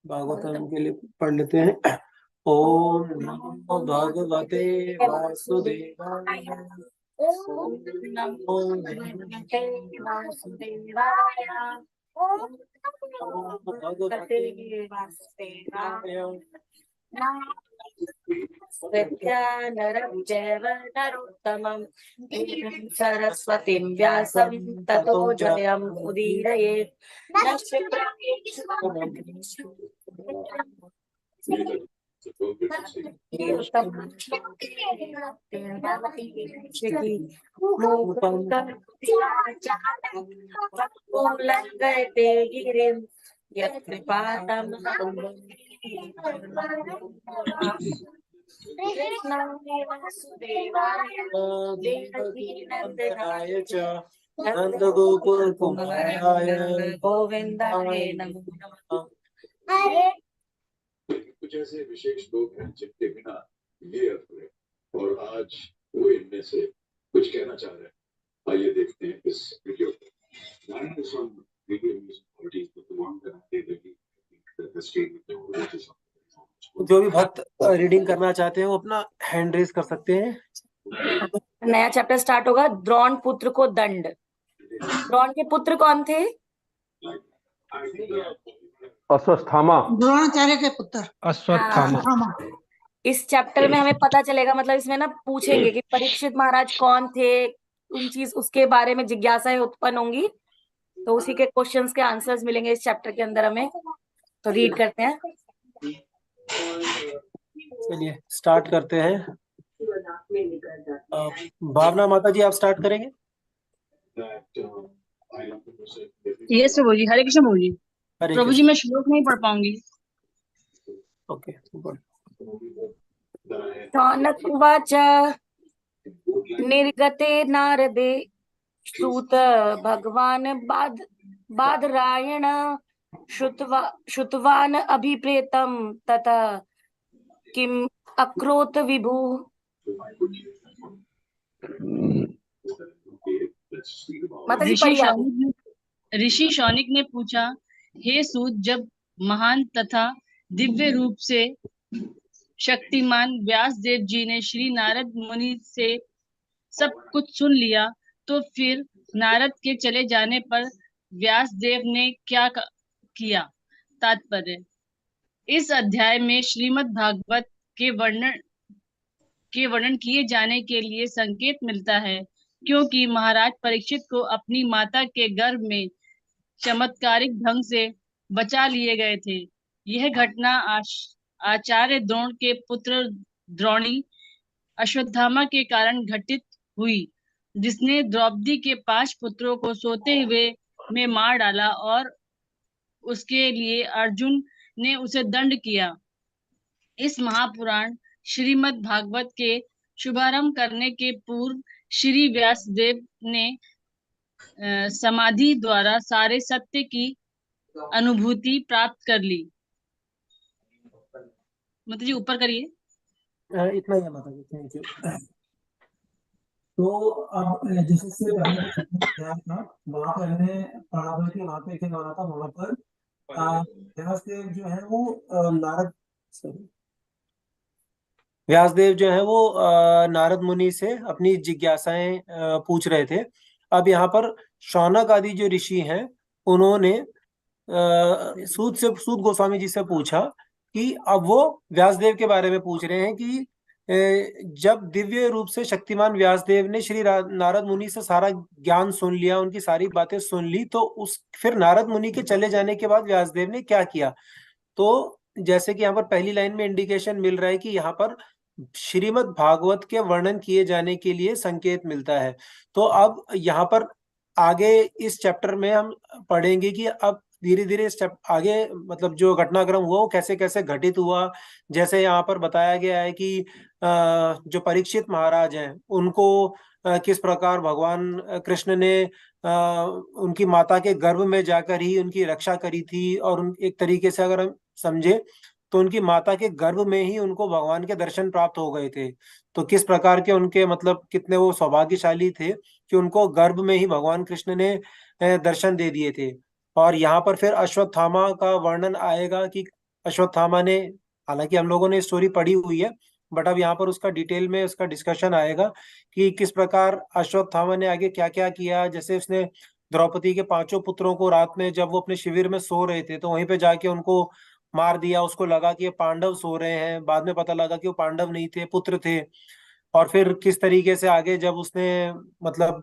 भागवतम के लिए पढ़ लेते हैं। ओम नमो भगवते वासुदेवाय। ओम नमो भगवते वासुदेवाय। ओम नमो भगवते वासुदेवाय। नरं चैव नरोत्तमं देवीं सरस्वतीं व्यासं ततो जयम् उदीरयेत्। उल्लङ्घयते गिरिं यत्कृपातमहं कृष्णाय वासुदेवाय देवकीनन्दनाय च नंदगोकुलकुमाराय गोविन्दाय नमो नमः। कुछ ऐसे विशेष लोग हैं जिनके बिना ये अधूरे, और आज वो इनमें से कुछ कहना चाह रहे हैं। आइए देखते हैं इस वीडियो को। नारायण स्वामी वीडियो न्यूज़ ऑडियो को तमाम कराते हुए जो भी भक्त रीडिंग करना चाहते हैं वो अपना हैंड रेज कर सकते हैं। नया चैप्टर स्टार्ट होगा। द्रोण पुत्र को दंड। द्रोण के पुत्र कौन थे? अश्वत्थामा। द्रोणाचार्य के पुत्र अश्वत्थामा। इस चैप्टर में हमें पता चलेगा, मतलब इसमें ना पूछेंगे कि परीक्षित महाराज कौन थे, उन चीज उसके बारे में जिज्ञासाएं उत्पन्न होंगी, तो उसी के क्वेश्चंस के आंसर्स मिलेंगे इस चैप्टर के अंदर हमें। तो रीड करते हैं। चलिए स्टार्ट करते हैं। भावना माता जी आप स्टार्ट करेंगे। यस प्रभु जी। हरे कृष्ण प्रभु जी। हरे प्रभु जी कृष्ण। मैं श्लोक नहीं पढ़ पाऊंगी। ओके शौनक उवाच निर्गते नारदे श्रुत भगवान बादरायण श्रुतवान अभिप्रेतम तथा किम अक्रोत विभु। ऋषि शौनिक ने पूछा, हे सूत, जब महान तथा दिव्य रूप से शक्तिमान व्यास देव जी ने श्री नारद मुनि से सब कुछ सुन लिया, तो फिर नारद के चले जाने पर व्यास देव ने क्या किया? तात्पर्य। इस अध्याय में श्रीमद् भागवत के वर्णन किए जाने के लिए संकेत मिलता है, क्योंकि महाराज परीक्षित को अपनी माता के गर्भ में चमत्कारिक ढंग से बचा लिए गए थे। यह घटना आचार्य द्रोण के पुत्र द्रोणी अश्वत्थामा के कारण घटित हुई, जिसने द्रौपदी के 5 पुत्रों को सोते हुए में मार डाला और उसके लिए अर्जुन ने उसे दंड किया। इस महापुराण श्रीमद् भागवत के शुभारंभ करने के पूर्व श्री व्यासदेव ने समाधि द्वारा सारे सत्य की अनुभूति प्राप्त कर ली। मतलब जी ऊपर करिए। इतना ही है माता जी, थैंक यू। तो अब जिससे था वहां पर हमने पढ़ा था कि वहां पे क्या माना था, वहां पर व्यासदेव जो है वो व्यासदेव जो है वो नारद मुनि से अपनी जिज्ञासाएं पूछ रहे थे। अब यहाँ पर शौनक आदि जो ऋषि हैं उन्होंने सूत गोस्वामी जी से पूछा कि अब वो व्यासदेव के बारे में पूछ रहे हैं कि जब दिव्य रूप से शक्तिमान व्यासदेव ने श्री नारद मुनि से सारा ज्ञान सुन लिया, उनकी सारी बातें सुन ली, तो फिर नारद मुनि के चले जाने के बाद व्यासदेव ने क्या किया। तो जैसे कि यहाँ पर पहली लाइन में इंडिकेशन मिल रहा है कि यहाँ पर श्रीमद् भागवत के वर्णन किए जाने के लिए संकेत मिलता है। तो अब यहाँ पर आगे इस चैप्टर में हम पढ़ेंगे कि अब धीरे धीरे स्टेप आगे मतलब जो घटनाक्रम हुआ वो कैसे कैसे घटित हुआ। जैसे यहाँ पर बताया गया है कि जो परीक्षित महाराज हैं उनको किस प्रकार भगवान कृष्ण ने उनकी माता के गर्भ में जाकर ही उनकी रक्षा करी थी, और एक तरीके से अगर हम समझे तो उनकी माता के गर्भ में ही उनको भगवान के दर्शन प्राप्त हो गए थे। तो किस प्रकार के उनके मतलब कितने वो सौभाग्यशाली थे कि उनको गर्भ में ही भगवान कृष्ण ने दर्शन दे दिए थे। और यहाँ पर फिर अश्वत्थामा का वर्णन आएगा कि अश्वत्थामा ने, हालांकि हम लोगों ने स्टोरी पढ़ी हुई है, बट अब यहाँ पर उसका डिटेल में उसका डिस्कशन आएगा कि किस प्रकार अश्वत्थामा ने आगे क्या क्या किया। जैसे उसने द्रौपदी के 5 पुत्रों को रात में जब वो अपने शिविर में सो रहे थे तो वहीं पे जाके उनको मार दिया। उसको लगा कि ये पांडव सो रहे हैं, बाद में पता लगा कि वो पांडव नहीं थे, पुत्र थे। और फिर किस तरीके से आगे जब उसने मतलब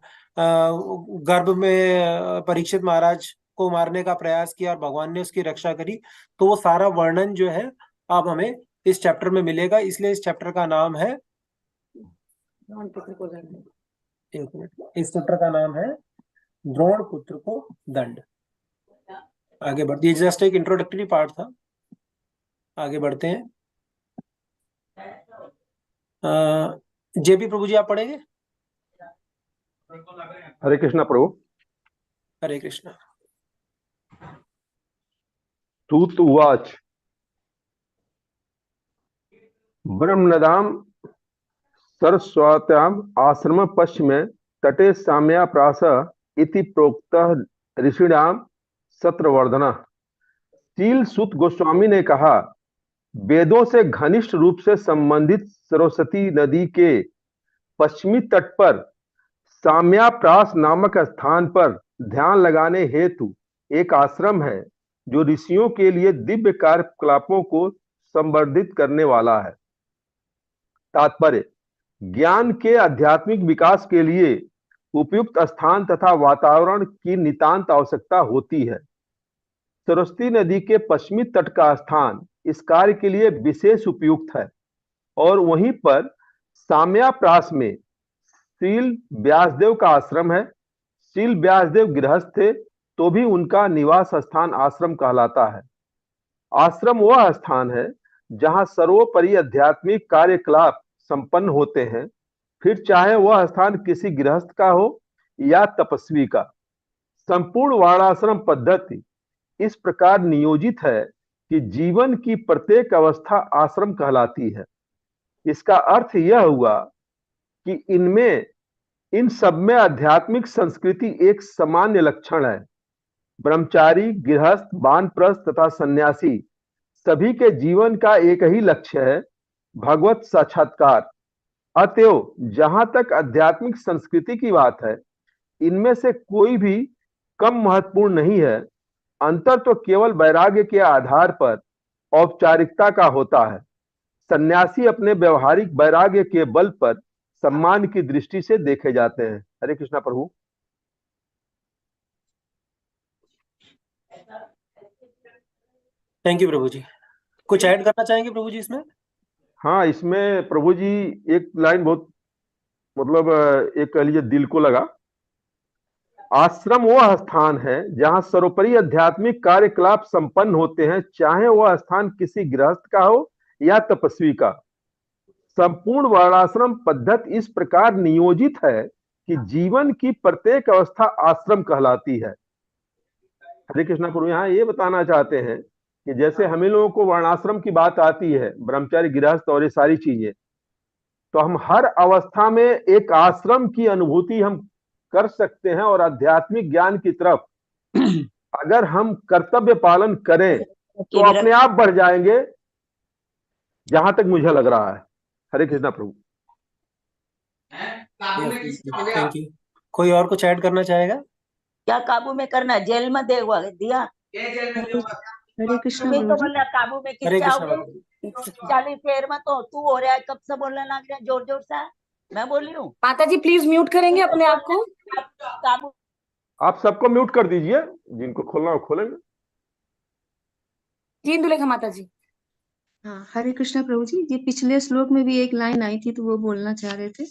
गर्भ में परीक्षित महाराज को मारने का प्रयास किया और भगवान ने उसकी रक्षा करी, तो वो सारा वर्णन जो है अब हमें इस चैप्टर में मिलेगा। इसलिए इस चैप्टर का नाम है, एक मिनट, इस चैप्टर का नाम है द्रोण पुत्र को दंड। आगे बढ़ते, ये जस्ट एक इंट्रोडक्टरी पार्ट था, आगे बढ़ते हैं। जेपी प्रभु जी आप पढ़ेंगे? हरे कृष्णा प्रभु। हरे कृष्णा। सूत उवाच ब्रह्मनदाम सरस्वत्याम आश्रम पश्चिमे तटे साम्याप्रास इति प्रोक्तः ऋषिणाम सत्रवर्धना। शील सुत गोस्वामी ने कहा, वेदों से घनिष्ठ रूप से संबंधित सरस्वती नदी के पश्चिमी तट पर साम्याप्रास नामक स्थान पर ध्यान लगाने हेतु एक आश्रम है जो ऋषियों के लिए दिव्य कार्यकलापों को संवर्धित करने वाला है। तात्पर्य, ज्ञान के आध्यात्मिक विकास के लिए उपयुक्त स्थान तथा वातावरण की नितांत आवश्यकता होती है। सरस्वती नदी के पश्चिमी तट का स्थान इस कार्य के लिए विशेष उपयुक्त है और वहीं पर साम्याप्रास में शील व्यासदेव का आश्रम है। शील व्यासदेव गृहस्थ थे तो भी उनका निवास स्थान आश्रम कहलाता है। आश्रम वह स्थान है जहां सर्वोपरि आध्यात्मिक कार्यकलाप संपन्न होते हैं, फिर चाहे वह स्थान किसी गृहस्थ का हो या तपस्वी का। संपूर्ण वर्णाश्रम पद्धति इस प्रकार नियोजित है कि जीवन की प्रत्येक अवस्था आश्रम कहलाती है। इसका अर्थ यह हुआ कि इन सब में आध्यात्मिक संस्कृति एक सामान्य लक्षण है। ब्रह्मचारी, गृहस्थ, वानप्रस्थ तथा सन्यासी सभी के जीवन का एक ही लक्ष्य है, भगवत साक्षात्कार। अतएव जहां तक आध्यात्मिक संस्कृति की बात है, इनमें से कोई भी कम महत्वपूर्ण नहीं है। अंतर तो केवल वैराग्य के आधार पर औपचारिकता का होता है। सन्यासी अपने व्यवहारिक वैराग्य के बल पर सम्मान की दृष्टि से देखे जाते हैं। हरे कृष्णा प्रभु। थैंक यू प्रभु जी। कुछ ऐड करना चाहेंगे प्रभु जी इसमें? हाँ, इसमें प्रभु जी एक लाइन बहुत मतलब एक कह लीजिए दिल को लगा। आश्रम वह स्थान है जहां सर्वोपरि आध्यात्मिक कार्यकलाप संपन्न होते हैं, चाहे वह स्थान किसी गृहस्थ का हो या तपस्वी का। संपूर्ण वर्णाश्रम पद्धति इस प्रकार नियोजित है कि जीवन की प्रत्येक अवस्था आश्रम कहलाती है। हरे कृष्णा प्रभु यहाँ ये बताना चाहते हैं कि जैसे हम लोगों को वर्णाश्रम की बात आती है, ब्रह्मचारी, गृहस्थ और ये सारी चीजें, तो हम हर अवस्था में एक आश्रम की अनुभूति हम कर सकते हैं और आध्यात्मिक ज्ञान की तरफ अगर हम कर्तव्य पालन करें तो अपने आप बढ़ जाएंगे, जहां तक मुझे लग रहा है। हरे कृष्णा प्रभु। Thank you. कोई और कुछ ऐड करना चाहेगा? क्या काबू में करना? जेल में दिया। हरे कृष्णा तो प्रभु जी। बोला काबू में हरे किससे कृष्णा आओगे? 40 फेर में तो तू हो रहा है, कब से बोलने लग रहा है जोर जोर से। मैं बोल रही हूँ। माता जी प्लीज म्यूट करेंगे अपने आप को। काबू आप सबको म्यूट कर दीजिए, जिनको खोलना हो खोलेंगे। जी दुलेखा माता जी। हाँ, हरे कृष्णा प्रभु जी। ये पिछले श्लोक में भी एक लाइन आई थी तो वो बोलना चाह रहे थे।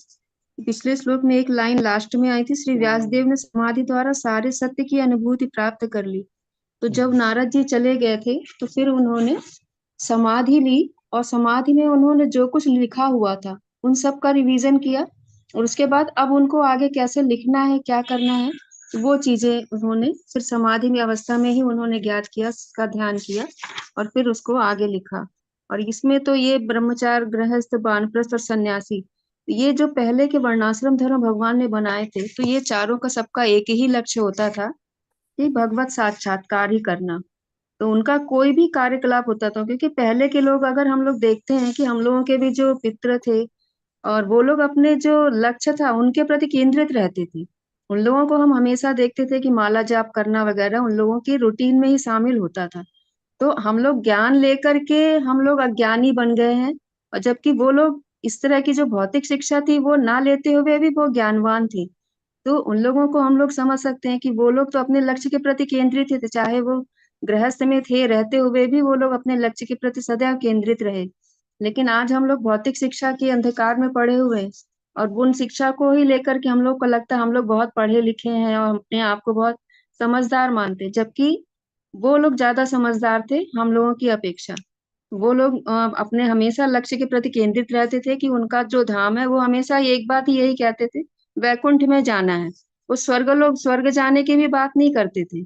पिछले श्लोक में एक लाइन लास्ट में आई थी, श्री व्यासदेव ने समाधि द्वारा सारे सत्य की अनुभूति प्राप्त कर ली। तो जब नारद जी चले गए थे तो फिर उन्होंने समाधि ली और समाधि में उन्होंने जो कुछ लिखा हुआ था उन सब का रिवीजन किया और उसके बाद अब उनको आगे कैसे लिखना है, क्या करना है, तो वो चीजें उन्होंने फिर समाधि में अवस्था में ही उन्होंने ज्ञात किया, उसका ध्यान किया और फिर उसको आगे लिखा। और इसमें तो ये ब्रह्मचार, गृहस्थ, वानप्रस्थ और सन्यासी, ये जो पहले के वर्णाश्रम धर्म भगवान ने बनाए थे, तो ये चारों का सबका एक ही लक्ष्य होता था कि भगवत साक्षात्कार ही करना। तो उनका कोई भी कार्यकलाप होता था, क्योंकि पहले के लोग, अगर हम लोग देखते हैं कि हम लोगों के भी जो पितर थे, और वो लोग अपने जो लक्ष्य था उनके प्रति केंद्रित रहते थे। उन लोगों को हम हमेशा देखते थे कि माला जाप करना वगैरह उन लोगों की रूटीन में ही शामिल होता था। तो हम लोग ज्ञान लेकर के हम लोग अज्ञानी बन गए हैं, और जबकि वो लोग इस तरह की जो भौतिक शिक्षा थी वो ना लेते हुए भी वो ज्ञानवान थे। तो उन लोगों को हम लोग समझ सकते हैं कि वो लोग तो अपने लक्ष्य के प्रति केंद्रित थे, चाहे वो गृहस्थ में थे रहते हुए भी वो लोग अपने लक्ष्य के प्रति सदैव केंद्रित रहे। लेकिन आज हम लोग भौतिक शिक्षा के अंधकार में पड़े हुए हैं, और उन शिक्षा को ही लेकर के हम लोग को लगता है हम लोग बहुत पढ़े लिखे हैं और अपने आप को बहुत समझदार मानते हैं, जबकि वो लोग ज्यादा समझदार थे हम लोगों की अपेक्षा। वो लोग अपने हमेशा लक्ष्य के प्रति केंद्रित रहते थे कि उनका जो धाम है वो हमेशा एक बात ही यही कहते थे, वैकुंठ में जाना है। वो स्वर्ग जाने की भी बात नहीं करते थे,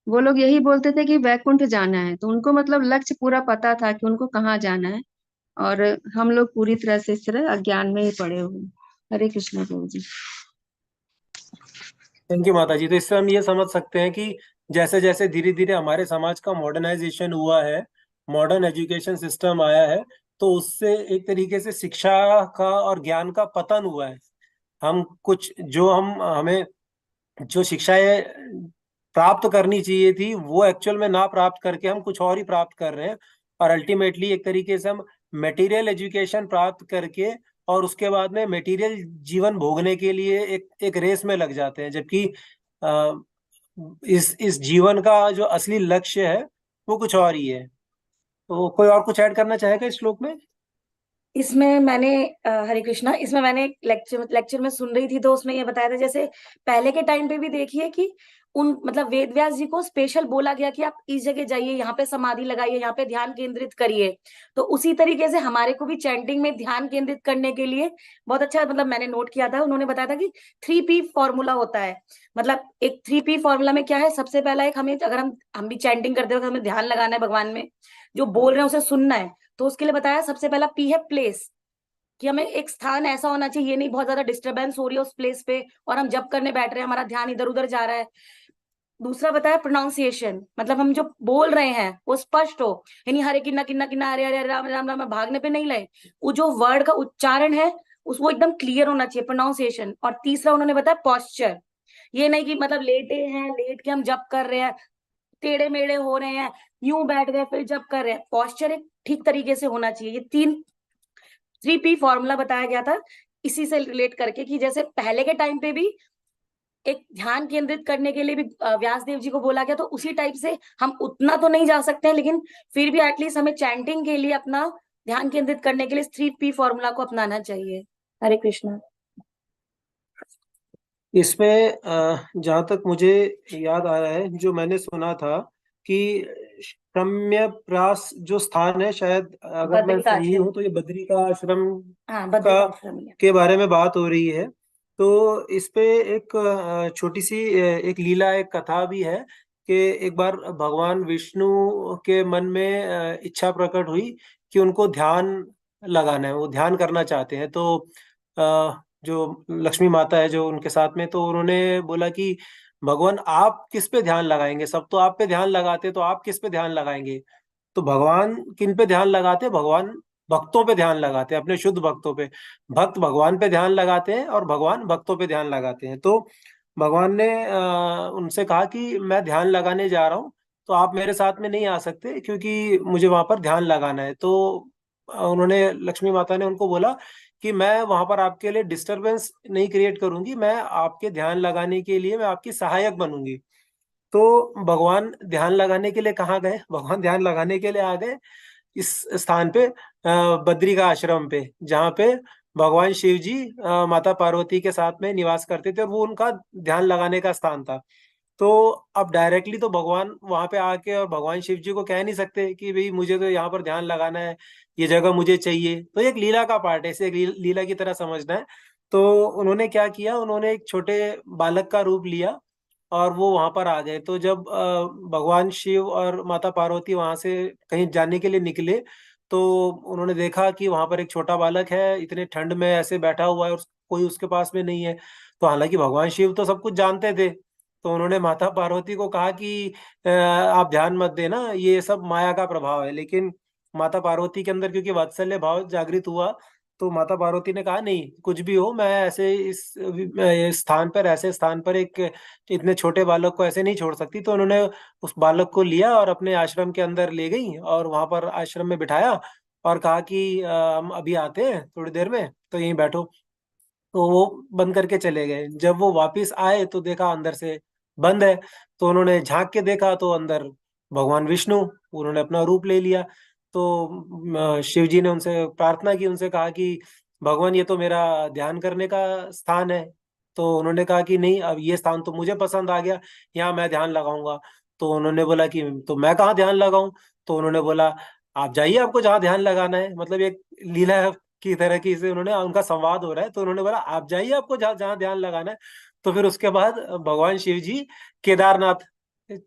वो लोग यही बोलते थे कि वैकुंठ जाना है। तो उनको मतलब लक्ष्य पूरा पता था कि उनको कहाँ जाना है, और हम लोग पूरी तरह से इस तरह अज्ञान में ही पड़े हुए हैं। हरे कृष्णा प्रभु जी। थैंक यू माता जी। तो इससे हम ये समझ सकते हैं कि जैसे जैसे धीरे धीरे हमारे समाज का मॉडर्नाइजेशन हुआ है, मॉडर्न एजुकेशन सिस्टम आया है, तो उससे एक तरीके से शिक्षा का और ज्ञान का पतन हुआ है। हम कुछ जो हम हमें जो शिक्षाएं प्राप्त करनी चाहिए थी वो एक्चुअल में ना प्राप्त करके हम कुछ और ही प्राप्त कर रहे हैं, और अल्टीमेटली एक तरीके से हम मटेरियल एजुकेशन प्राप्त करके और उसके बाद में मटेरियल जीवन भोगने के लिए एक एक रेस में लग जाते हैं, जबकि अ, इस जीवन का जो असली लक्ष्य है वो कुछ और ही है। तो कोई और कुछ ऐड करना चाहेगा इस श्लोक में? इसमें मैंने हरे कृष्णा, इसमें मैंने लेक्चर में सुन रही थी, तो उसमें ये बताया था जैसे पहले के टाइम पे भी देखिए कि उन मतलब वेद व्यास जी को स्पेशल बोला गया कि आप इस जगह जाइए, यहाँ पे समाधि लगाइए, यहाँ पे ध्यान केंद्रित करिए। तो उसी तरीके से हमारे को भी चैंटिंग में ध्यान केंद्रित करने के लिए बहुत अच्छा, मतलब मैंने नोट किया था, उन्होंने बताया था कि 3P फॉर्मूला होता है। मतलब एक 3P फॉर्मूला में क्या है, सबसे पहला एक हमें, अगर हम भी चैंटिंग करते हो, हमें ध्यान लगाना है भगवान में, जो बोल रहे हैं उसे सुनना है, तो उसके लिए बताया सबसे पहला P है प्लेस, कि हमें एक स्थान ऐसा होना चाहिए, ये नहीं बहुत ज्यादा डिस्टरबेंस हो रही है उस प्लेस पे और हम जब करने बैठ रहे हैं हमारा ध्यान इधर उधर जा रहा है। दूसरा बताया प्रोनाउंसिएशन, मतलब हम जो बोल रहे हैं वो स्पष्ट हो, यानी हरे किन्ना किन्ना किन्ना हरे हरे राम राम राम भागने पे नहीं लगे, वो जो वर्ड का उच्चारण है उस वो एकदम क्लियर होना चाहिए, प्रोनाउंसिएशन। और तीसरा उन्होंने बताया पॉस्चर, ये नहीं कि मतलब लेटे हैं, लेट के हम जप कर रहे हैं, टेढ़े मेढ़े हो रहे हैं, यूं बैठ गए फिर जब कर रहे हैं, पॉस्चर एक ठीक तरीके से होना चाहिए। ये 3P फॉर्मूला बताया गया था इसी से रिलेट करके, कि जैसे पहले के टाइम पे भी एक ध्यान केंद्रित करने के लिए भी व्यास देव जी को बोला गया, तो उसी टाइप से हम उतना तो नहीं जा सकते हैं, लेकिन फिर भी एटलीस्ट हमें चैंटिंग के लिए अपना ध्यान केंद्रित करने के लिए 3P फॉर्मूला को अपनाना चाहिए। हरे कृष्णा। इसमें जहां तक मुझे याद आ रहा है, जो मैंने सुना था कि रम्य प्रास जो स्थान है, शायद अगर मैं बद्री का सही आश्रम, हूँ तो ये बद्री का आश्रम हाँ बद्री का का आश्रम है। के बारे में बात हो रही है। तो इस पे एक छोटी सी एक लीला, एक कथा भी है कि एक बार भगवान विष्णु के मन में इच्छा प्रकट हुई कि उनको ध्यान लगाना है, वो ध्यान करना चाहते हैं। तो जो लक्ष्मी माता है जो उनके साथ में, तो उन्होंने बोला कि भगवान आप किस पे ध्यान लगाएंगे, सब तो आप पे ध्यान लगाते, तो आप किस पे ध्यान लगाएंगे? तो भगवान किन पे ध्यान लगाते? भगवान भक्तों पे ध्यान लगाते हैं, अपने शुद्ध भक्तों पे। भक्त भगवान पे ध्यान लगाते हैं और भगवान भक्तों पे ध्यान लगाते हैं। तो भगवान ने उनसे कहा कि मैं ध्यान लगाने जा रहा हूँ, तो आप मेरे साथ में नहीं आ सकते क्योंकि मुझे वहां पर ध्यान लगाना है। तो उन्होंने, लक्ष्मी माता ने उनको बोला कि मैं वहां पर आपके लिए डिस्टरबेंस नहीं क्रिएट करूंगी, मैं आपके ध्यान लगाने के लिए मैं आपकी सहायक बनूंगी। तो भगवान ध्यान लगाने के लिए कहाँ गए? भगवान ध्यान लगाने के लिए आ गए इस स्थान पे, बद्री का आश्रम पे, जहाँ पे भगवान शिव जी माता पार्वती के साथ में निवास करते थे, और वो उनका ध्यान लगाने का स्थान था। तो अब डायरेक्टली तो भगवान वहां पे आके और भगवान शिव जी को कह नहीं सकते कि भाई मुझे तो यहाँ पर ध्यान लगाना है, ये जगह मुझे चाहिए। तो एक लीला का पार्ट है, इसे एक लीला की तरह समझना है। तो उन्होंने क्या किया, उन्होंने एक छोटे बालक का रूप लिया और वो वहां पर आ गए। तो जब भगवान शिव और माता पार्वती वहां से कहीं जाने के लिए निकले, तो उन्होंने देखा कि वहां पर एक छोटा बालक है, इतने ठंड में ऐसे बैठा हुआ है और कोई उसके पास में नहीं है। तो हालांकि भगवान शिव तो सब कुछ जानते थे, तो उन्होंने माता पार्वती को कहा कि आप ध्यान मत देना, ये सब माया का प्रभाव है। लेकिन माता पार्वती के अंदर क्योंकि वात्सल्य भाव जागृत हुआ, तो माता पार्वती ने कहा नहीं, कुछ भी हो, मैं ऐसे इस स्थान पर, ऐसे स्थान पर एक इतने छोटे बालक को ऐसे नहीं छोड़ सकती। तो उन्होंने उस बालक को लिया और अपने आश्रम के अंदर ले गई और वहां पर आश्रम में बिठाया और कहा कि हम अभी आते हैं थोड़ी देर में, तो यहीं बैठो। तो वो बंद करके चले गए। जब वो वापस आए तो देखा अंदर से बंद है। तो उन्होंने झांक के देखा तो अंदर भगवान विष्णु, उन्होंने अपना रूप ले लिया। तो शिव जी ने उनसे प्रार्थना की, उनसे कहा कि भगवान ये तो मेरा ध्यान करने का स्थान है। तो उन्होंने कहा कि नहीं, अब ये स्थान तो मुझे पसंद आ गया, यहाँ मैं ध्यान लगाऊंगा। तो उन्होंने बोला कि तो मैं कहाँ ध्यान लगाऊं? तो उन्होंने बोला आप जाइए, आपको जहाँ ध्यान लगाना है। मतलब एक लीला की तरह की से उन्होंने, उनका संवाद हो रहा है, तो उन्होंने बोला आप जाइए, आपको जहाँ जहाँ ध्यान लगाना है। तो फिर उसके बाद भगवान शिव जी केदारनाथ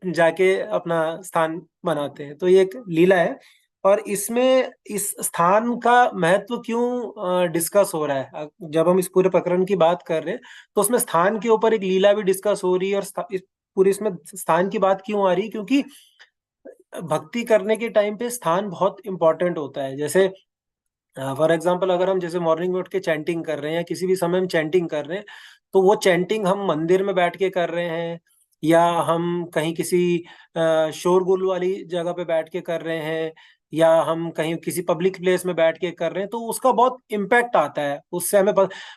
जाके अपना स्थान बनाते हैं। तो ये एक लीला है। और इसमें इस स्थान का महत्व क्यों डिस्कस हो रहा है, जब हम इस पूरे प्रकरण की बात कर रहे हैं, तो उसमें स्थान के ऊपर एक लीला भी डिस्कस हो रही है। और इस पूरी इसमें स्थान की बात क्यों आ रही है? क्योंकि भक्ति करने के टाइम पे स्थान बहुत इंपॉर्टेंट होता है। जैसे फॉर एग्जाम्पल, अगर हम जैसे मॉर्निंग में उठ के चैंटिंग कर रहे हैं या किसी भी समय हम चैंटिंग कर रहे हैं, तो वो चैंटिंग हम मंदिर में बैठ के कर रहे हैं या हम कहीं किसी शोरगुल वाली जगह पे बैठ के कर रहे हैं या हम कहीं किसी पब्लिक प्लेस में बैठ के कर रहे हैं, तो उसका बहुत इम्पैक्ट आता है। उससे हमें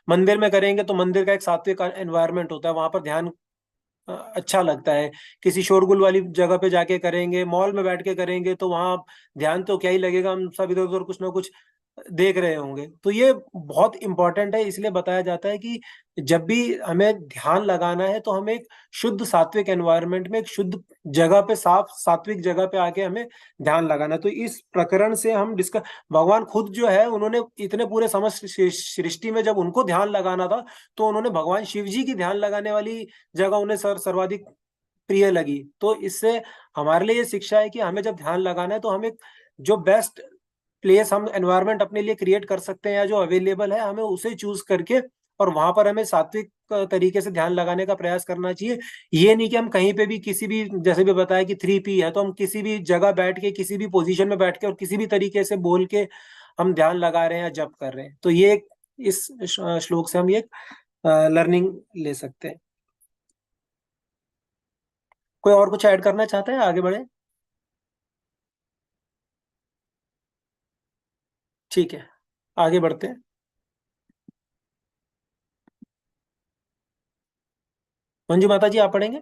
मंदिर में करेंगे तो मंदिर का एक सात्विक एनवायरनमेंट होता है, वहां पर ध्यान अच्छा लगता है। किसी शोरगुल वाली जगह पे जाके करेंगे, मॉल में बैठ के करेंगे, तो वहां ध्यान तो क्या ही लगेगा, हम सब इधर उधर कुछ ना कुछ देख रहे होंगे। तो ये बहुत इंपॉर्टेंट है, इसलिए बताया जाता है कि जब भी हमें ध्यान लगाना है तो हमें एक शुद्ध सात्विक एनवायरनमेंट में, एक शुद्ध जगह पे, साफ सात्विक जगह पे आके हमें ध्यान लगाना है। तो इस प्रकरण से हम डिस्कस, भगवान खुद जो है, उन्होंने इतने पूरे समस्त सृष्टि में जब उनको ध्यान लगाना था, तो उन्होंने भगवान शिव जी की ध्यान लगाने वाली जगह उन्हें सर्वाधिक प्रिय लगी। तो इससे हमारे लिए ये शिक्षा है कि हमें जब ध्यान लगाना है तो हमें जो बेस्ट प्लेस, हम एनवायरनमेंट अपने लिए क्रिएट कर सकते हैं या जो अवेलेबल है, हमें उसे चूज करके और वहां पर हमें सात्विक तरीके से ध्यान लगाने का प्रयास करना चाहिए। ये नहीं कि हम कहीं पे भी किसी भी, जैसे भी बताया कि 3P है, तो हम किसी भी जगह बैठ के, किसी भी पोजीशन में बैठ के और किसी भी तरीके से बोल के हम ध्यान लगा रहे हैं या जप कर रहे हैं। तो ये इस श्लोक से हम ये लर्निंग ले सकते हैं। कोई और कुछ ऐड करना चाहता है? आगे बढ़े। ठीक है, आगे बढ़ते हैं। मंजू माता जी, आप पढ़ेंगे?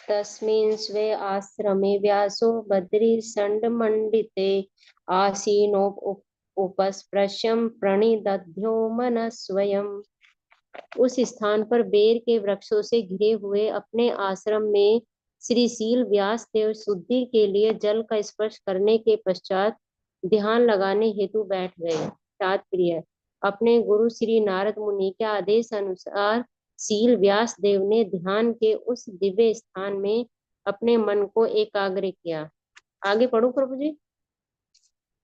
तस्मिन् स्वे आश्रमे व्यासो बद्रीषण्डमण्डिते उपस्पृश्यं प्रणिदध्यो मनः स्वयं। उस स्थान पर बेर के वृक्षों से घिरे हुए अपने आश्रम में श्री शील व्यास देव शुद्धि के लिए जल का स्पर्श करने के पश्चात ध्यान लगाने हेतु बैठ गए। तात्पर्य: अपने गुरु श्री नारद मुनि के आदेश अनुसार शील व्यास देव ने ध्यान के उस दिव्य स्थान में अपने मन को एकाग्र किया। आगे पढ़ो प्रभु जी।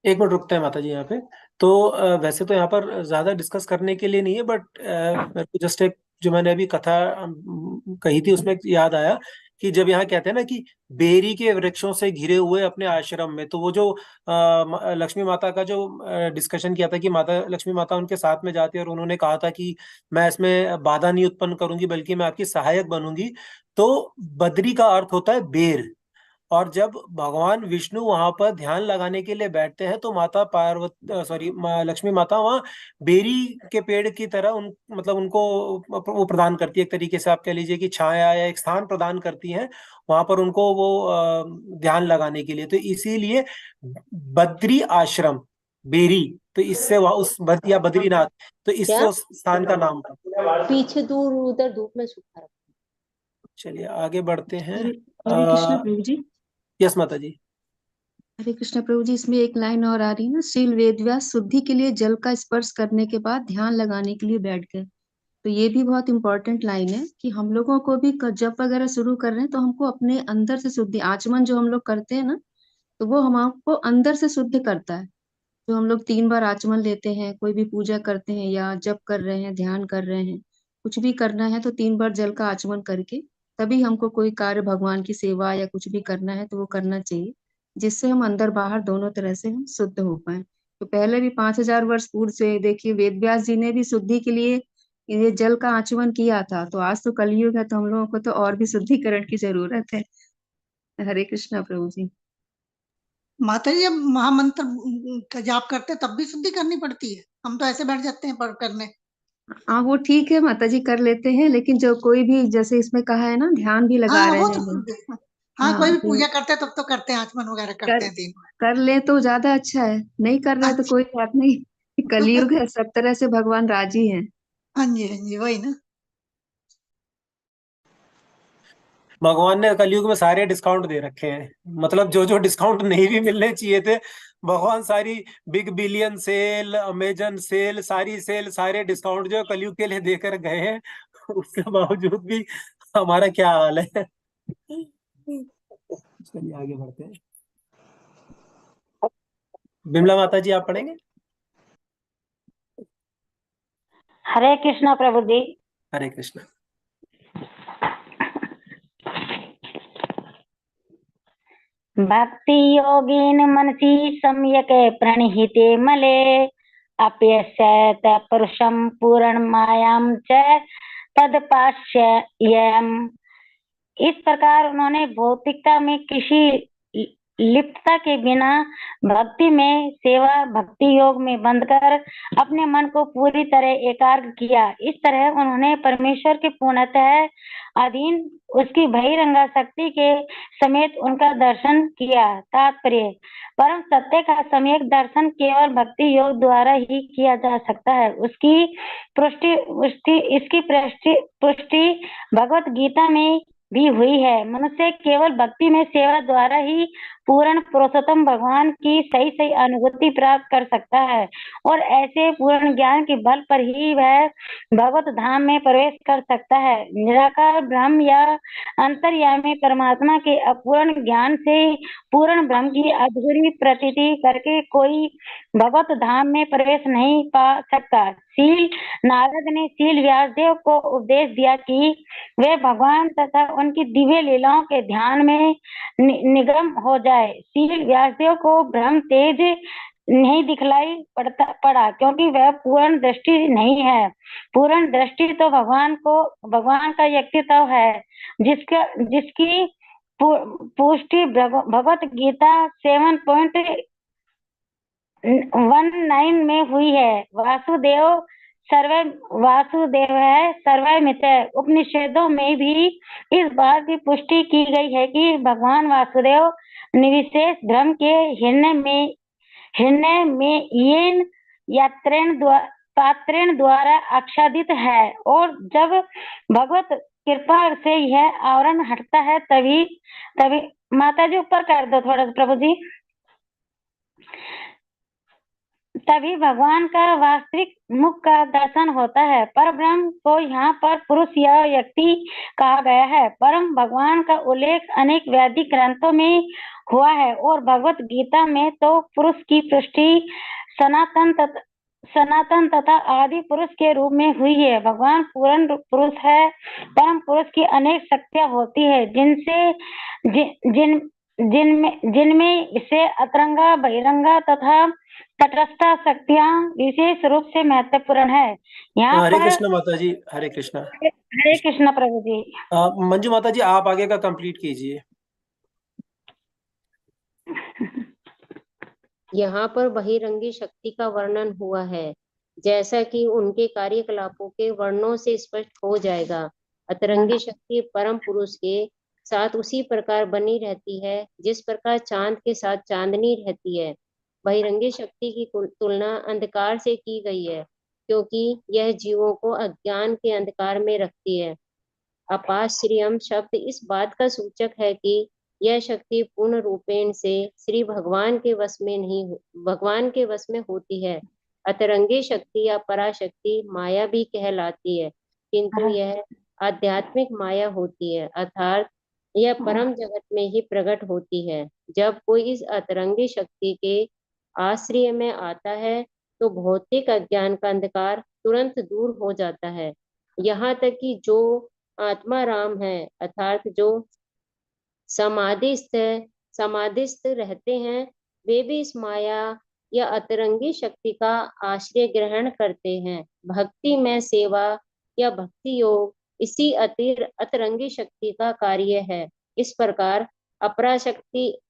एक मिनट रुकते हैं माता जी यहाँ पे। तो वैसे तो यहाँ पर ज्यादा डिस्कस करने के लिए नहीं है, बट मेरे को जस्ट एक, जो मैंने अभी कथा कही थी उसमें याद आया कि जब यहाँ कहते हैं ना कि बेरी के वृक्षों से घिरे हुए अपने आश्रम में, तो वो जो लक्ष्मी माता का जो डिस्कशन किया था कि माता लक्ष्मी माता उनके साथ में जाती है और उन्होंने कहा था कि मैं इसमें बाधा नहीं उत्पन्न करूंगी बल्कि मैं आपकी सहायक बनूंगी। तो बद्री का अर्थ होता है बेर। और जब भगवान विष्णु वहां पर ध्यान लगाने के लिए बैठते हैं, तो माता पार्वती, सॉरी, लक्ष्मी माता वहां बेरी के पेड़ की तरह मतलब उनको वो प्रदान करती है, एक तरीके से आप कह लीजिए कि छाया या एक स्थान प्रदान करती हैं वहां पर उनको, वो ध्यान लगाने के लिए। तो इसीलिए बद्री आश्रम, बेरी, तो इससे वहां उस या बद्रीनाथ, तो इससे क्या उस स्थान का नाम था। पीछे दूर उधर धूप में सूखा रखा। चलिए आगे बढ़ते हैं। हरे हरे कृष्ण प्रभु जी। यस माता जी। हरे कृष्ण प्रभु जी, इसमें एक लाइन और आ रही है ना, शील वेदव्यास शुद्धि के लिए जल का स्पर्श करने के बाद ध्यान लगाने के लिए बैठ गए। तो ये भी बहुत इंपॉर्टेंट लाइन है कि हम लोगों को भी जप वगैरह शुरू कर रहे हैं तो हमको अपने अंदर से शुद्धि, आचमन जो हम लोग करते हैं ना, तो वो हमको अंदर से शुद्ध करता है। जो हम लोग 3 बार आचमन लेते हैं, कोई भी पूजा करते हैं या जप कर रहे हैं, ध्यान कर रहे हैं, कुछ भी करना है तो 3 बार जल का आचमन करके तभी हमको कोई कार्य भगवान की सेवा या कुछ भी करना है तो वो करना चाहिए, जिससे हम अंदर बाहर दोनों तरह से हम शुद्ध हो पाए। तो पहले भी 5000 वर्ष पूर्व से देखिए वेद व्यास जी ने भी शुद्धि के लिए ये जल का आचमन किया था। तो आज तो कलयुग है, तो हम लोगों को तो और भी शुद्धिकरण की जरूरत है। हरे कृष्णा प्रभु जी। माता जी, जब महामंत्र का जाप करते हैं तब भी शुद्धि करनी पड़ती है? हम तो ऐसे बैठ जाते हैं पढ़ करने। हाँ वो ठीक है माता जी, कर लेते हैं, लेकिन जो कोई भी जैसे इसमें कहा है ना ध्यान भी लगा हाँ, रहे वो हैं तो हम। हाँ, कोई हाँ भी तो पूजा करते हैं तब तो करते हैं, आचमन वगैरह करते कर हैं 3 कर ले तो ज्यादा अच्छा है, नहीं कर रहे तो अच्छा। कोई बात नहीं। कलयुग है, सब तरह से भगवान राजी हैं। हाँ जी, वही ना। भगवान ने कलयुग में सारे डिस्काउंट दे रखे हैं, मतलब जो जो डिस्काउंट नहीं भी मिलने चाहिए थे, भगवान सारी big billion sale, Amazon sale, सारी सेल, सारे डिस्काउंट जो कलयुग के लिए देकर गए हैं। उसके बावजूद भी हमारा क्या हाल है। चलिए आगे बढ़ते हैं। बिमला माता जी आप पढ़ेंगे? हरे कृष्णा प्रभु जी। हरे कृष्णा। भक्ति योगीन मनसी सम्यक प्रणिहिते मले अप्यस्यत पुरुषम पूर्ण मायाम च तदपाश्ययम्। इस प्रकार उन्होंने भौतिकता में किसी लिप्तता के बिना भक्ति में सेवा भक्ति योग में बंधकर अपने मन को पूरी तरह एकाग्र किया। इस तरह उन्होंने परमेश्वर के पूर्णतः अधीन उसकी बहिरंगा शक्ति के समेत उनका दर्शन किया। तात्पर्य, परम सत्य का सम्यक दर्शन केवल भक्ति योग द्वारा ही किया जा सकता है। इसकी पुष्टि भगवत गीता में भी हुई है। मनुष्य केवल भक्ति में सेवा द्वारा ही पूर्ण पुरुषोत्तम भगवान की सही सही अनुभूति प्राप्त कर सकता है और ऐसे पूर्ण ज्ञान के बल पर ही वह भगवत धाम में प्रवेश कर सकता है। निराकार ब्रह्म या अंतर्यामी परमात्मा के अपूर्ण ज्ञान से पूर्ण ब्रह्म की अधूरी प्रतीति करके कोई भगवत धाम में प्रवेश नहीं पा सकता। शील नारद ने शील व्यासदेव को उपदेश दिया कि वे भगवान तथा उनकी दिव्य लीलाओं के ध्यान में निगम हो जाए। शील व्यासदेव को ब्रह्म तेज नहीं दिखलाई पड़ा क्योंकि वह पूर्ण दृष्टि नहीं है। पूर्ण दृष्टि तो भगवान का व्यक्तित्व है, जिसकी पुष्टि भगवत गीता 7.19 में हुई है। वासुदेव है सर्वमित। उपनिषदों में भी इस बात की पुष्टि की गई है कि भगवान वासुदेव निर्विशेष ब्रह्म के हृदय में येन पात्रेण द्वारा आच्छादित है और जब भगवत कृपा से यह आवरण हटता है तभी माता जी ऊपर कर दो थोड़ा सा प्रभु जी, तभी भगवान का वास्तविक मुख का दर्शन होता है। पर ब्रह्म को यहाँ पर पुरुष या व्यक्ति कहा गया है। परम भगवान का उल्लेख अनेक वैदिक ग्रंथों में हुआ है और भगवत गीता में तो पुरुष की पुष्टि सनातन तथा आदि पुरुष के रूप में हुई है। भगवान पूर्ण पुरुष है। परम पुरुष की अनेक शक्तियां होती है जिनमें से अतरंगा बहिरंगा तथा तटस्थ शक्तियां विशेष रूप से महत्वपूर्ण है। यहाँ हरे पर कृष्णा माता जी। हरे कृष्णा। हरे कृष्ण प्रभु जी। मंजू माता जी आप आगे का कंप्लीट कीजिए। यहाँ पर बहिरंगी शक्ति का वर्णन हुआ है, जैसा कि उनके कार्यकलापों के वर्णों से स्पष्ट हो जाएगा। अतरंगी शक्ति परम पुरुष के साथ उसी प्रकार बनी रहती है जिस प्रकार चांद के साथ चांदनी रहती है। बहिरंगी शक्ति की तुलना अंधकार से की गई है क्योंकि यह जीवों को अज्ञान के अंधकार में रखती है। अपाश्रियम शब्द इस बात का सूचक है कि यह शक्ति पूर्ण रूपेण से श्री भगवान के वश में होती है। अतरंगी शक्ति या पराशक्ति माया भी कहलाती है, किंतु यह आध्यात्मिक माया होती है, अर्थात यह परम जगत में ही प्रकट होती है। जब कोई इस अतरंगी शक्ति के आश्रय में आता है तो भौतिक अज्ञान का अंधकार तुरंत दूर हो जाता है। यहाँ तक कि जो आत्मा राम है अर्थात जो समाधिस्थ रहते हैं, वे भी इस माया या अतरंगी शक्ति का आश्रय ग्रहण करते हैं। भक्ति में सेवा या भक्ति योग इसी अतरंगी शक्ति का कार्य है। इस प्रकार अपराशक्ति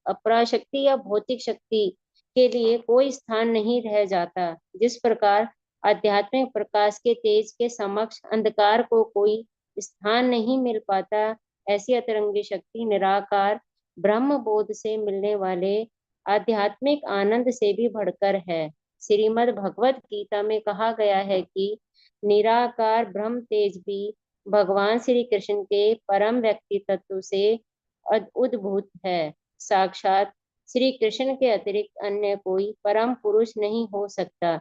या भौतिक शक्ति के लिए कोई स्थान नहीं रह जाता। जिस प्रकार आध्यात्मिक प्रकाश के तेज के समक्ष अंधकार को कोई स्थान नहीं मिल पाता, ऐसी अतरंगी शक्ति निराकार ब्रह्म बोध से मिलने वाले आध्यात्मिक आनंद से भी बढ़कर है। श्रीमद् भगवत गीता में कहा गया है कि निराकार ब्रह्म तेज भी भगवान श्री कृष्ण के परम व्यक्ति तत्व से उद्भूत है। साक्षात श्री कृष्ण के अतिरिक्त अन्य कोई परम पुरुष नहीं हो सकता,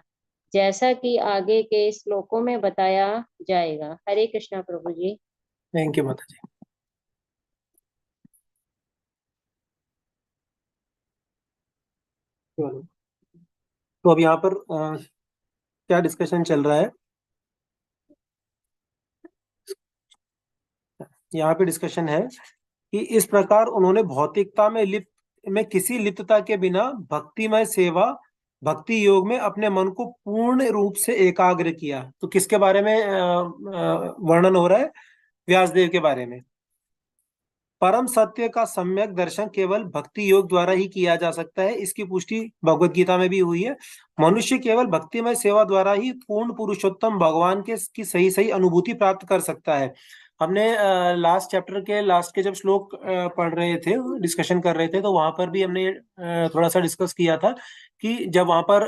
जैसा कि आगे के श्लोकों में बताया जाएगा। हरे कृष्णा प्रभु जी। थैंक यू माता जी। तो अब यहाँ पर क्या डिस्कशन चल रहा है? यहाँ पे डिस्कशन है कि इस प्रकार उन्होंने भौतिकता में किसी लिप्तता के बिना भक्तिमय सेवा भक्ति योग में अपने मन को पूर्ण रूप से एकाग्र किया। तो किसके बारे में वर्णन हो रहा है? व्यासदेव के बारे में। परम सत्य का सम्यक दर्शन केवल भक्ति योग द्वारा ही किया जा सकता है। इसकी पुष्टि भगवत गीता में भी हुई है। मनुष्य केवल भक्तिमय सेवा द्वारा ही पूर्ण पुरुषोत्तम भगवान की सही सही अनुभूति प्राप्त कर सकता है। हमने लास्ट चैप्टर के लास्ट के जब श्लोक पढ़ रहे थे, डिस्कशन कर रहे थे, तो वहां पर भी हमने थोड़ा सा डिस्कस किया था कि जब वहां पर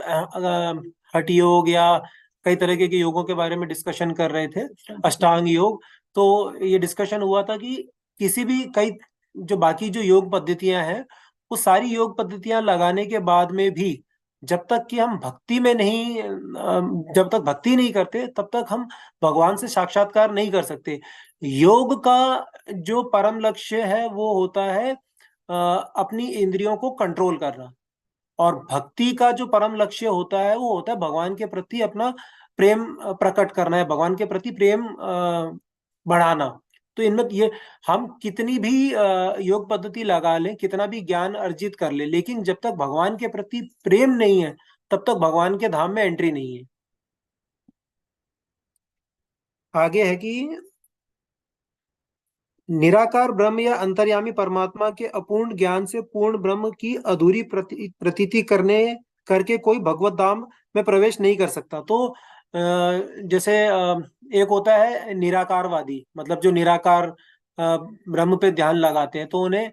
हठ योग या कई तरह के योगों के बारे में डिस्कशन कर रहे थे, अष्टांग योग, तो ये डिस्कशन हुआ था कि किसी भी कई जो बाकी जो योग पद्धतियां हैं, वो सारी योग पद्धतियां लगाने के बाद में भी जब तक कि हम भक्ति में नहीं जब तक भक्ति नहीं करते, तब तक हम भगवान से साक्षात्कार नहीं कर सकते। योग का जो परम लक्ष्य है वो होता है अपनी इंद्रियों को कंट्रोल करना, और भक्ति का जो परम लक्ष्य होता है वो होता है भगवान के प्रति अपना प्रेम प्रकट करना है, भगवान के प्रति प्रेम बढ़ाना। तो इनमें ये हम कितनी भी योग पद्धति लगा लें, कितना भी ज्ञान अर्जित कर ले, लेकिन जब तक भगवान के प्रति प्रेम नहीं है, तब तक भगवान के धाम में एंट्री नहीं है। आगे है कि निराकार ब्रह्म या अंतर्यामी परमात्मा के अपूर्ण ज्ञान से पूर्ण ब्रह्म की अधूरी प्रतीति करके कोई भगवत धाम में प्रवेश नहीं कर सकता। तो जैसे एक होता है निराकारवादी, मतलब जो निराकार ब्रह्म पे ध्यान लगाते हैं, तो उन्हें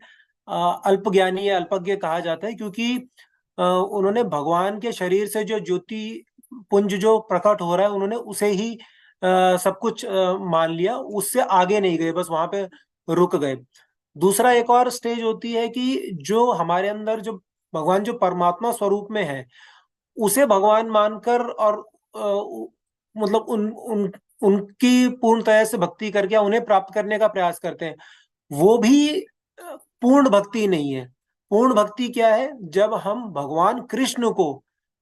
अल्पज्ञानी या अल्पज्ञ कहा जाता है, क्योंकि उन्होंने भगवान के शरीर से जो ज्योति पुंज जो प्रकट हो रहा है, उन्होंने उसे ही सब कुछ मान लिया, उससे आगे नहीं गए, बस वहां पे रुक गए। दूसरा एक और स्टेज होती है कि जो हमारे अंदर जो भगवान जो परमात्मा स्वरूप में है, उसे भगवान मानकर और मतलब उनकी पूर्णतया से भक्ति करके उन्हें प्राप्त करने का प्रयास करते हैं। वो भी पूर्ण भक्ति नहीं है। पूर्ण भक्ति क्या है? जब हम भगवान कृष्ण को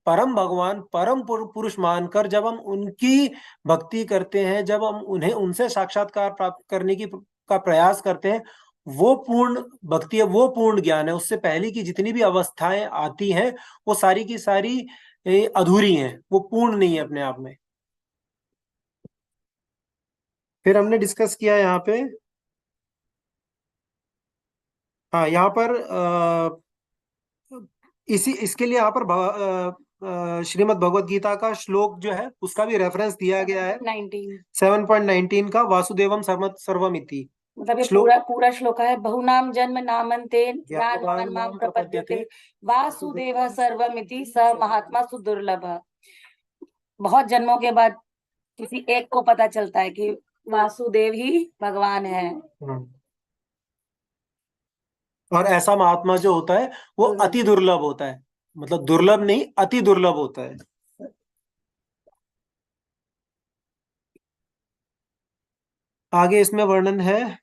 परम भगवान परम पुरुष मानकर जब हम उनकी भक्ति करते हैं, जब हम उन्हें उनसे साक्षात्कार प्राप्त करने का प्रयास करते हैं, वो पूर्ण भक्ति है, वो पूर्ण ज्ञान है। उससे पहले की जितनी भी अवस्थाएं आती हैं, वो सारी की सारी अधूरी हैं, वो पूर्ण नहीं है अपने आप में। फिर हमने डिस्कस किया यहाँ पे, हाँ, यहाँ पर इसके लिए यहाँ पर श्रीमद् भगवत गीता का श्लोक जो है उसका भी रेफरेंस दिया गया है, 7.19 का, वासुदेवम सर्वमिति। मतलब ये पूरा श्लोक है, बहुनाम जन्म नामन्ते ज्ञानवान माम प्रपद्यते वासुदेव सर्वमिति स महात्मा सुदुर्लभ। बहुत जन्मों के बाद किसी एक को पता चलता है कि वासुदेव ही भगवान है। और ऐसा महात्मा जो होता है वो अति दुर्लभ होता है, मतलब दुर्लभ नहीं, अति दुर्लभ होता है। आगे इसमें वर्णन है,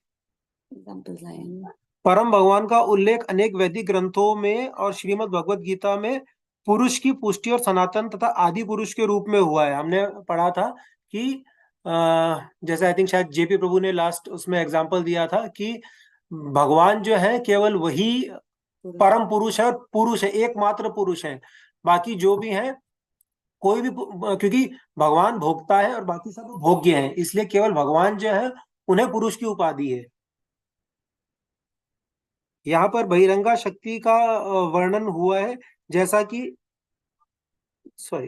परम भगवान का उल्लेख अनेक वैदिक ग्रंथों में और श्रीमद् भगवत गीता में पुरुष की पुष्टि और सनातन तथा आदि पुरुष के रूप में हुआ है। हमने पढ़ा था कि जैसे आई थिंक शायद जेपी प्रभु ने लास्ट उसमें एग्जांपल दिया था कि भगवान जो है केवल वही परम पुरुष है और पुरुष है, एकमात्र पुरुष है। बाकी जो भी है कोई भी क्योंकि भगवान भोक्ता है और बाकी सब भोग्य है, इसलिए केवल भगवान जो है उन्हें पुरुष की उपाधि है। यहाँ पर बहिरंगा शक्ति का वर्णन हुआ है, जैसा कि सॉरी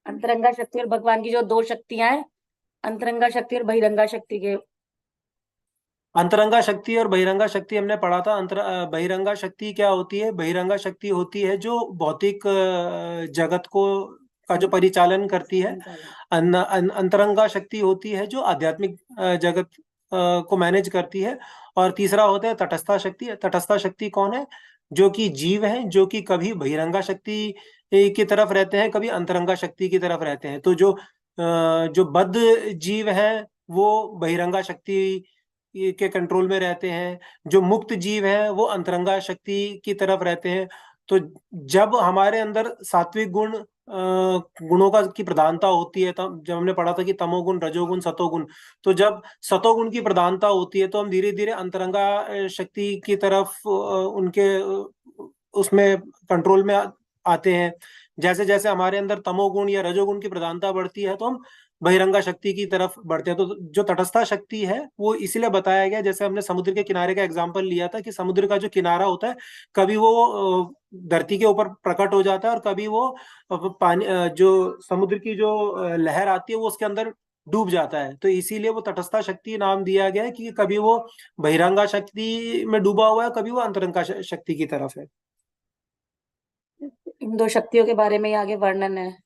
अंतरंगा शक्ति और भगवान की जो दो शक्तियां हैं, अंतरंगा शक्ति और बहिरंगा शक्ति के। अंतरंगा शक्ति और बहिरंगा शक्ति हमने पढ़ा था। बहिरंगा शक्ति क्या होती है? बहिरंगा शक्ति होती है जो भौतिक जगत को का जो परिचालन करती है। अंतरंगा शक्ति होती है जो आध्यात्मिक जगत को मैनेज करती है। और तीसरा होता है तटस्था शक्ति। तटस्था शक्ति कौन है? जो कि जीव है, जो कि कभी बहिरंगा शक्ति की तरफ रहते हैं, कभी अंतरंगा शक्ति की तरफ रहते हैं। तो जो बद्ध जीव है वो बहिरंगा शक्ति के कंट्रोल में रहते हैं, जो मुक्त जीव है वो अंतरंगा शक्ति की तरफ रहते हैं। तो जब हमारे अंदर सात्विक गुणों की प्रधानता होती है, तब जब हमने पढ़ा था कि तमोगुण, रजोगुण, सतोगुण, तो जब सतोगुण की प्रधानता होती है तो हम धीरे धीरे अंतरंगा शक्ति की तरफ उनके उसमें कंट्रोल में आते हैं। जैसे जैसे हमारे अंदर तमोगुण या रजोगुण की प्रधानता बढ़ती है तो हम बहिरंगा शक्ति की तरफ बढ़ते हैं। तो जो तटस्था शक्ति है वो इसलिए बताया गया, जैसे हमने समुद्र के किनारे का एग्जांपल लिया था कि समुद्र का जो किनारा होता है कभी वो धरती के ऊपर प्रकट हो जाता है और कभी वो पानी जो समुद्र की जो लहर आती है वो उसके अंदर डूब जाता है। तो इसीलिए वो तटस्था शक्ति नाम दिया गया है कि कभी वो बहिरंगा शक्ति में डूबा हुआ है, कभी वो अंतरंगा शक्ति की तरफ है। इन दो शक्तियों के बारे में आगे वर्णन है।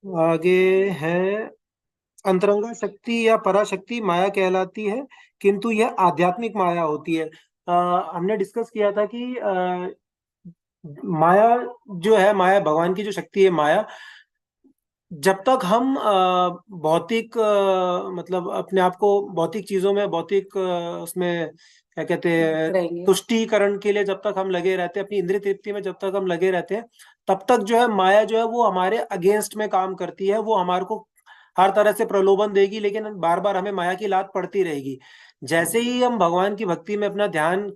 आगे है अंतरंगा शक्ति या पराशक्ति माया कहलाती है, किंतु यह आध्यात्मिक माया होती है। हमने डिस्कस किया था कि माया जो है, माया भगवान की जो शक्ति है माया, जब तक हम भौतिक मतलब अपने आप को भौतिक चीजों में, भौतिक उसमें क्या कहते हैं, तुष्टीकरण के लिए जब तक हम लगे रहते हैं, अपनी इंद्रिय तृप्ति में जब तक हम लगे रहते हैं, तब तक जो है माया जो है वो हमारे अगेंस्ट में काम करती है। वो हमारे को हर तरह से प्रलोभन देगी, लेकिन बार बार हमें माया की लात पड़ती रहेगी। जैसे ही हम भगवान की भक्ति में अपना ध्यान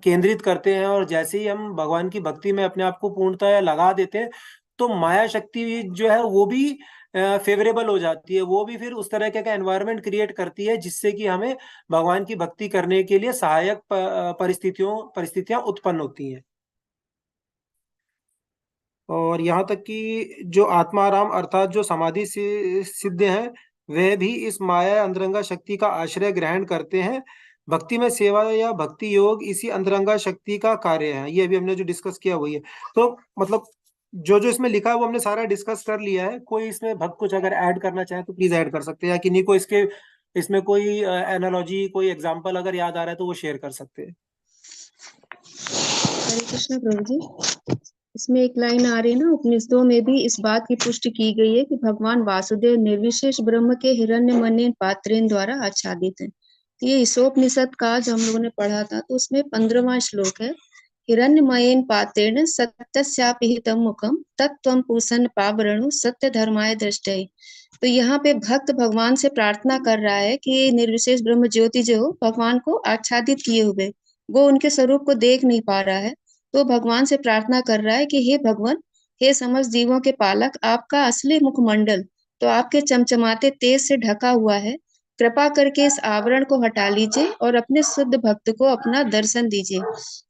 केंद्रित करते हैं और जैसे ही हम भगवान की भक्ति में अपने आप को पूर्णतः लगा देते हैं, तो माया शक्ति जो है वो भी फेवरेबल हो जाती है। वो भी फिर उस तरह का एनवायरनमेंट क्रिएट करती है जिससे कि हमें भगवान की भक्ति करने के लिए सहायक परिस्थितियां उत्पन्न होती हैं। और यहाँ तक कि जो आत्माराम अर्थात जो समाधि से सिद्ध हैं, वे भी इस माया अंतरंगा शक्ति का आश्रय ग्रहण करते हैं। भक्ति में सेवा या भक्ति योग इसी अंतरंगा शक्ति का कार्य है। ये अभी हमने जो डिस्कस किया वही है। तो मतलब जो जो इसमें लिखा है वो हमने सारा डिस्कस कर लिया है। कोई इसमें भक्त कुछ अगर ऐड करना चाहे तो प्लीज ऐड कर सकते हैं, या किन्हीं को इसमें कोई एनालॉजी, कोई एग्जांपल अगर याद आ रहा है तो वो शेयर कर सकते हैं। हरे कृष्ण प्रभु जी, इसमें एक लाइन आ रही है ना, उपनिषदों में भी इस बात की पुष्टि की गई है कि भगवान वासुदेव निर्विशेष ब्रह्म के हिरण्यमय पात्रेन द्वारा आच्छादित है। ये ईशोपनिषद का जो हम लोगों ने पढ़ा था, तो उसमें 15वां श्लोक है, हिरण्यमयेन पात्रेण सत्यस्यापिहितं मुखम तत्त्वं पूषन् पावरणु सत्य धर्माय दृष्टये। तो यहाँ पे भक्त भगवान से प्रार्थना कर रहा है कि निर्विशेष ब्रह्म ज्योति जो हो भगवान को आच्छादित किए हुए, वो उनके स्वरूप को देख नहीं पा रहा है। तो भगवान से प्रार्थना कर रहा है कि हे भगवान, हे समस्त जीवों के पालक, आपका असली मुखमंडल तो आपके चमचमाते तेज से ढका हुआ है। कृपा करके इस आवरण को हटा लीजिए और अपने शुद्ध भक्त को अपना दर्शन दीजिए।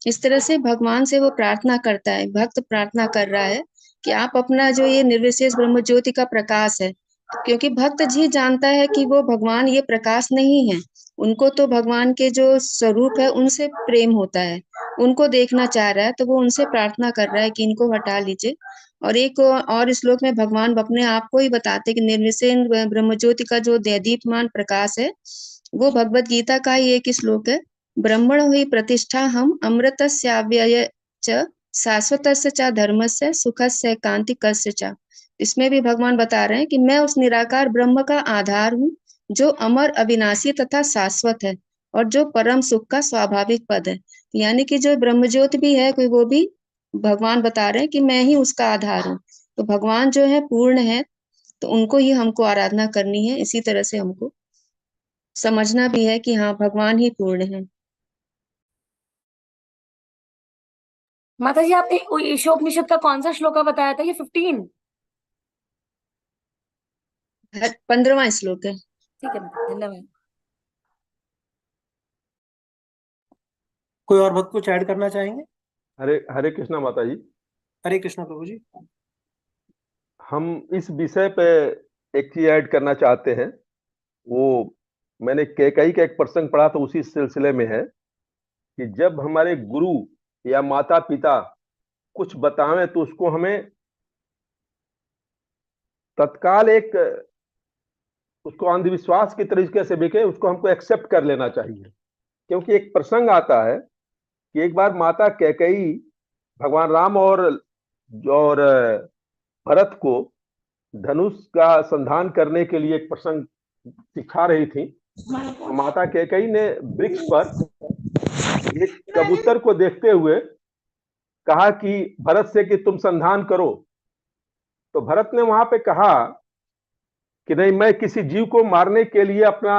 इस तरह से भगवान से वो प्रार्थना करता है, भक्त प्रार्थना कर रहा है कि आप अपना जो ये निर्विशेष ब्रह्म ज्योति का प्रकाश है, क्योंकि भक्त जी जानता है कि वो भगवान ये प्रकाश नहीं है। उनको तो भगवान के जो स्वरूप है उनसे प्रेम होता है, उनको देखना चाह रहा है, तो वो उनसे प्रार्थना कर रहा है कि इनको हटा लीजिए। और एक और श्लोक में भगवान अपने आप को ही बताते कि निर्विशेष ब्रह्म ज्योति का जो दीप्यमान प्रकाश है वो भगवत गीता का ही एक श्लोक है, ब्रह्मण हुई प्रतिष्ठा हम अमृतस्याव्यय च शाश्वतस्य च धर्मस्य सुखस्य कांतिकस्य च। इसमें भी भगवान बता रहे हैं कि मैं उस निराकार ब्रह्म का आधार हूँ जो अमर, अविनाशी तथा शाश्वत है और जो परम सुख का स्वाभाविक पद है। यानी कि जो ब्रह्म ज्योति भी है, कोई वो भी भगवान बता रहे हैं कि मैं ही उसका आधार हूँ। तो भगवान जो है पूर्ण है, तो उनको ही हमको आराधना करनी है। इसी तरह से हमको समझना भी है कि हाँ, भगवान ही पूर्ण है। माता जी आपने ईशोपनिषद का कौन सा श्लोका बताया था? ये 15? 15वां श्लोक है। ठीक है माता, धन्यवाद। कोई और भक्त कुछ ऐड करना चाहेंगे? हरे हरे कृष्णा माता जी। हरे कृष्णा प्रभु जी। हम इस विषय पे एक चीज ऐड करना चाहते हैं। वो मैंने कैकेयी का एक प्रसंग पढ़ा तो उसी सिलसिले में है कि जब हमारे गुरु या माता पिता कुछ बतावें तो उसको हमें तत्काल उसको अंधविश्वास की तरीके से बिके उसको हमको एक्सेप्ट कर लेना चाहिए। क्योंकि एक प्रसंग आता है कि एक बार माता कैकेयी भगवान राम और भरत को धनुष का संधान करने के लिए एक प्रसंग सिखा रही थी। माता कैकेयी ने वृक्ष पर एक कबूतर को देखते हुए कहा कि भरत से कि तुम संधान करो। तो भरत ने वहां पे कहा कि नहीं, मैं किसी जीव को मारने के लिए अपना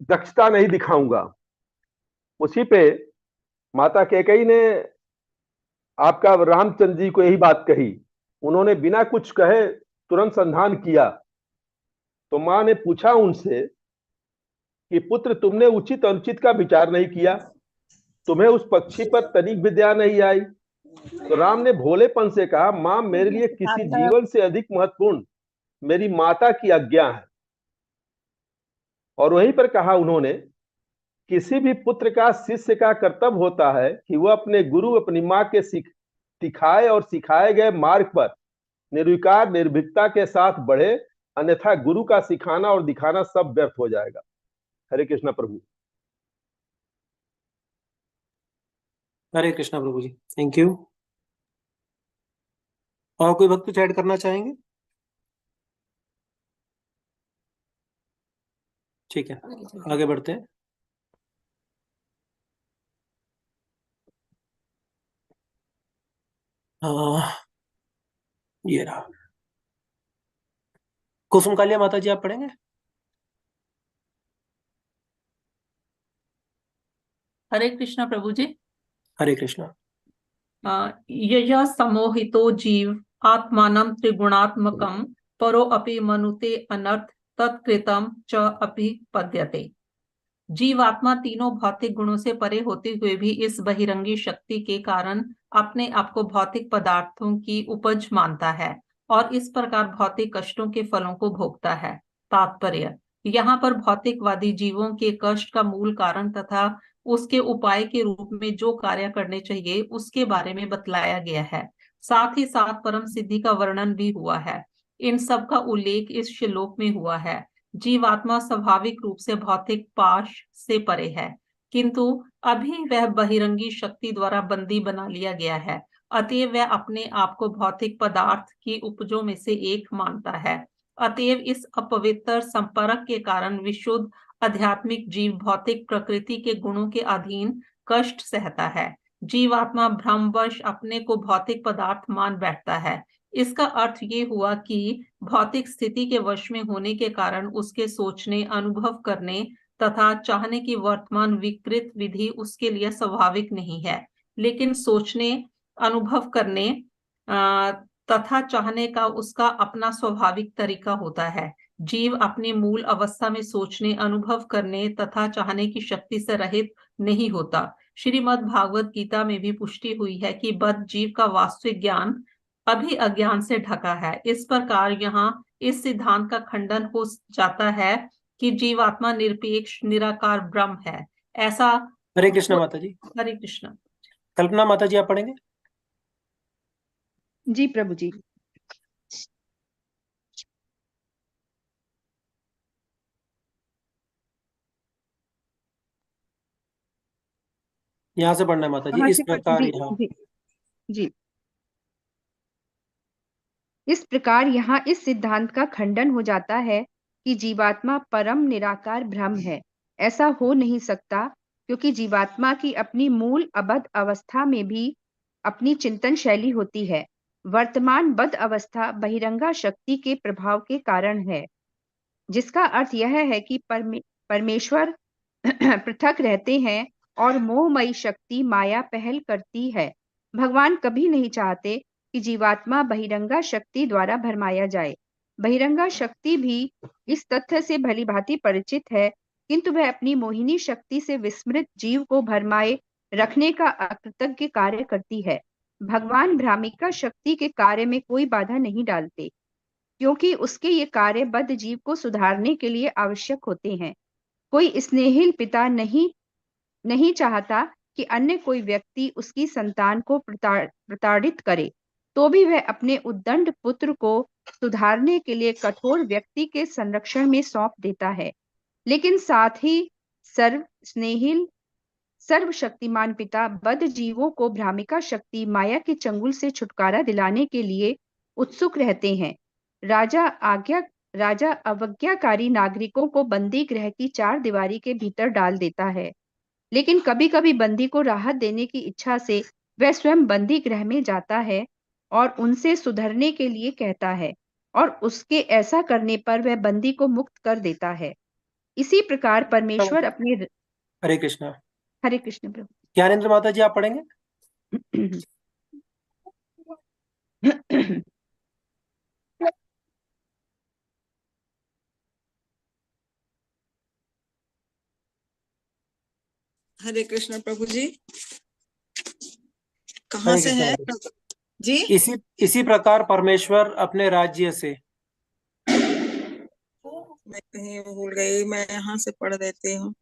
दक्षता नहीं दिखाऊंगा। उसी पे माता कैकेयी ने आपका रामचंद्र जी को यही बात कही। उन्होंने बिना कुछ कहे तुरंत संधान किया। तो मां ने पूछा उनसे कि पुत्र, तुमने उचित अनुचित का विचार नहीं किया? तुम्हें उस पक्षी पर तनिक भी दया नहीं आई? तो राम ने भोलेपन से कहा, मां, मेरे लिए किसी जीवन से अधिक महत्वपूर्ण मेरी माता की आज्ञा है। और वहीं पर कहा उन्होंने, किसी भी पुत्र का शिष्य का कर्तव्य होता है कि वह अपने गुरु अपनी मां के सिखाए और सिखाए गए मार्ग पर निर्विकार निर्भीकता के साथ बढ़े, अन्यथा गुरु का सिखाना और दिखाना सब व्यर्थ हो जाएगा। हरे कृष्णा प्रभु। हरे कृष्णा प्रभु जी, थैंक यू। और कोई भक्त कुछ ऐड करना चाहेंगे? ठीक है, आगे बढ़ते हैं। ये रहा कुसुम कालिया माता जी, आप पढ़ेंगे? हरे कृष्णा प्रभु जी। हरे कृष्णा। यया समोहितो जीव आत्मानं त्रिगुणात्मकं परो अपि मनुते अनर्थ तत्कृतं च अपि पद्यते। जीवात्मा तीनों भौतिक गुणों से परे होते हुए भी इस बहिरंगी शक्ति के कारण अपने आप को भौतिक पदार्थों की उपज मानता है और इस प्रकार भौतिक कष्टों के फलों को भोगता है। तात्पर्य, यहाँ पर भौतिकवादी जीवों के कष्ट का मूल कारण तथा उसके उपाय के रूप में जो कार्य करने चाहिए उसके बारे में बतलाया गया है। साथ ही साथ परम सिद्धि का वर्णन भी हुआ है। इन सब का उल्लेख इस श्लोक में हुआ है। जीवात्मा स्वाभाविक रूप से भौतिक पाश से परे है, किंतु अभी वह बहिरंगी शक्ति द्वारा बंदी बना लिया गया है। अतएव वह अपने आप को भौतिक पदार्थ की उपजों में से एक मानता है। अतएव इस अपवित्र संपर्क के कारण विशुद्ध आध्यात्मिक जीव भौतिक प्रकृति के गुणों के अधीन कष्ट सहता है। जीवात्मा भ्रमवश अपने को भौतिक पदार्थ मान बैठता है। इसका अर्थ ये हुआ कि भौतिक स्थिति के वश में होने के कारण उसके सोचने, अनुभव करने तथा चाहने की वर्तमान विकृत विधि उसके लिए स्वाभाविक नहीं है। लेकिन सोचने, अनुभव करने तथा चाहने का उसका अपना स्वाभाविक तरीका होता है। जीव अपनी मूल अवस्था में सोचने, अनुभव करने तथा चाहने की शक्ति से रहित नहीं होता। श्रीमद् भागवत गीता में भी पुष्टि हुई है कि बद्ध जीव का वास्तविक ज्ञान अभी अज्ञान से ढका है। इस प्रकार यहाँ इस सिद्धांत का खंडन हो जाता है कि जीवात्मा निरपेक्ष निराकार ब्रह्म है। ऐसा। हरे कृष्णा माता जी। हरे कृष्णा। कल्पना माता जी, आप पढ़ेंगे? जी प्रभु जी। यहाँ से पढ़ना है माता जी। इस प्रकार यहाँ जी जी। इस प्रकार यहाँ इस सिद्धांत का खंडन हो जाता है कि जीवात्मा परम निराकार ब्रह्म है। ऐसा हो नहीं सकता, क्योंकि जीवात्मा की अपनी मूल अबद्ध अवस्था में भी अपनी चिंतन शैली होती है। वर्तमान बद्ध अवस्था बहिरंगा शक्ति के प्रभाव के कारण है, जिसका अर्थ यह है कि परमेश्वर पृथक रहते हैं और मोहमयी शक्ति माया पहल करती है। भगवान कभी नहीं चाहते कि जीवात्मा बहिरंगा शक्ति द्वारा भरमाया जाए। बहिरंगा शक्ति भी इस तथ्य से भलीभांति परिचित है, किंतु वह अपनी मोहिनी शक्ति से विस्मृत जीव को भरमाए रखने का अकृतज्ञ कार्य करती है। भगवान भ्रामिका शक्ति के कार्य में कोई बाधा नहीं डालते, क्योंकि उसके ये कार्य बद्ध जीव को सुधारने के लिए आवश्यक होते हैं। कोई स्नेहिल पिता नहीं चाहता कि अन्य कोई व्यक्ति उसकी संतान को प्रताड़ित करे, तो भी वह अपने उद्दंड पुत्र को सुधारने के लिए कठोर व्यक्ति के संरक्षण में सौंप देता है। लेकिन साथ ही स्नेहिल सर्वशक्तिमान पिता बद्ध जीवों को भ्रामिका शक्ति माया के चंगुल से छुटकारा दिलाने के लिए उत्सुक रहते हैं। राजा अवज्ञाकारी नागरिकों को बंदी गृह की चार दीवारी के भीतर डाल देता है, लेकिन कभी-कभी बंदी को राहत देने की इच्छा से वह स्वयं बंदी गृह में जाता है और उनसे सुधरने के लिए कहता है, और उसके ऐसा करने पर वह बंदी को मुक्त कर देता है। इसी प्रकार परमेश्वर अपने हरे कृष्णा। हरे कृष्ण प्रभु। ज्ञानेंद्र माता जी आप पढ़ेंगे? हरे कृष्ण प्रभु जी। कहाँ से है जी? इसी प्रकार परमेश्वर अपने राज्य से। मैं कहीं भूल गई, मैं यहाँ से पढ़ देती हूँ।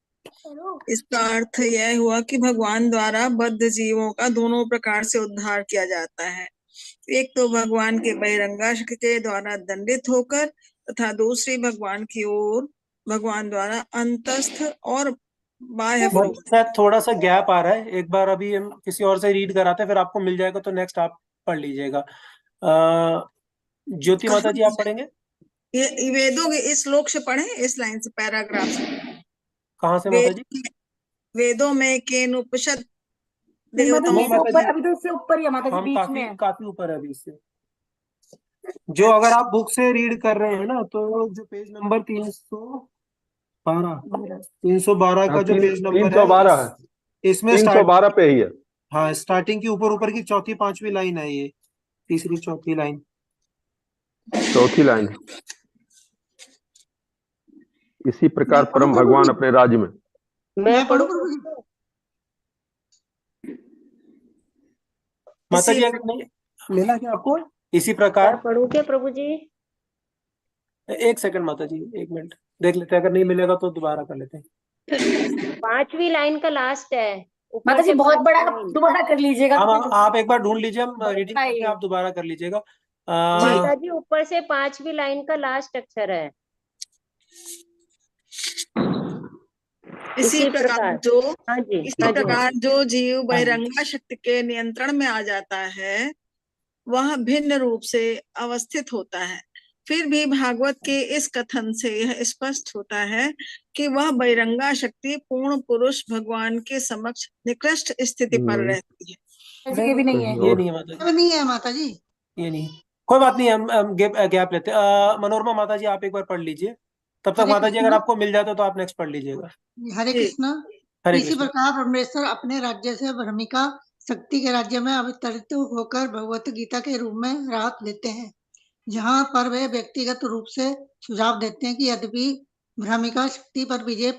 इसका अर्थ यह हुआ कि भगवान द्वारा बद्ध जीवों का दोनों प्रकार से उद्धार किया जाता है। एक तो भगवान के बहिरंगा शक्ति के द्वारा दंडित होकर, तथा दूसरी भगवान की ओर भगवान द्वारा अंतस्थ और बाह्य शायद थोड़ा सा गैप आ रहा है, एक बार अभी हम किसी और से रीड कराते हैं, फिर आपको मिल जाएगा तो नेक्स्ट आप पढ़ लीजिएगा। ज्योति माता जी आप पढ़ेंगे? ये वेदों के इस श्लोक से पढ़े, इस लाइन से, पैराग्राफ से। कहाँ से माता जी? वेदों में केन उपनिषद अभी तो इससे ऊपर ही है माता जी, बीच में है। काफी ऊपर है अभी इससे। जो अगर आप बुक से रीड कर रहे हैं ना, तो जो पेज नंबर 312 का जो पेज नंबर 312 है, इसमें 312 पे ही है। हाँ, स्टार्टिंग की ऊपर की चौथी पांचवी लाइन है, ये तीसरी चौथी लाइन इसी प्रकार परम भगवान अपने राज्य में। मैं पढ़ूं? माता जी अगर नहीं मिला क्या आपको? इसी प्रकार पढ़ूं क्या प्रभु जी? एक सेकंड माता जी, एक मिनट देख लेते हैं, अगर नहीं मिलेगा तो दोबारा कर लेते हैं। 5वीं लाइन का लास्ट है माता जी, बहुत बड़ा, दोबारा कर लीजिएगा। आप एक बार ढूंढ लीजिए, हम रीडिंग करके आप दोबारा कर लीजिएगा। माता जी ऊपर से 5वीं लाइन का लास्ट अक्षर है। इसी प्रकार जो जीव बहिरंगा शक्ति के नियंत्रण में आ जाता है, वह भिन्न रूप से अवस्थित होता है। फिर भी भागवत के इस कथन से यह स्पष्ट होता है कि वह बहिरंगा शक्ति पूर्ण पुरुष भगवान के समक्ष निकृष्ट स्थिति पर रहती है। ये भी नहीं है, ये नहीं है माता जी, नहीं है माता जी, ये नहीं। कोई बात नहीं, हम गैप लेते हैं। मनोरमा माता जी आप एक बार पढ़ लीजिए, तब तक माता जी अगर आपको मिल जाता तो आप नेक्स्ट पढ़ लीजिएगा। हरे कृष्णा। इसी प्रकार परमेश्वर अपने राज्य से भ्रमिका शक्ति के राज्य में अवतरित होकर भगवत गीता के रूप में राहत लेते हैं, जहाँ पर वे व्यक्तिगत रूप से सुझाव देते हैं कि यद्यपि भ्रमिका शक्ति पर विजय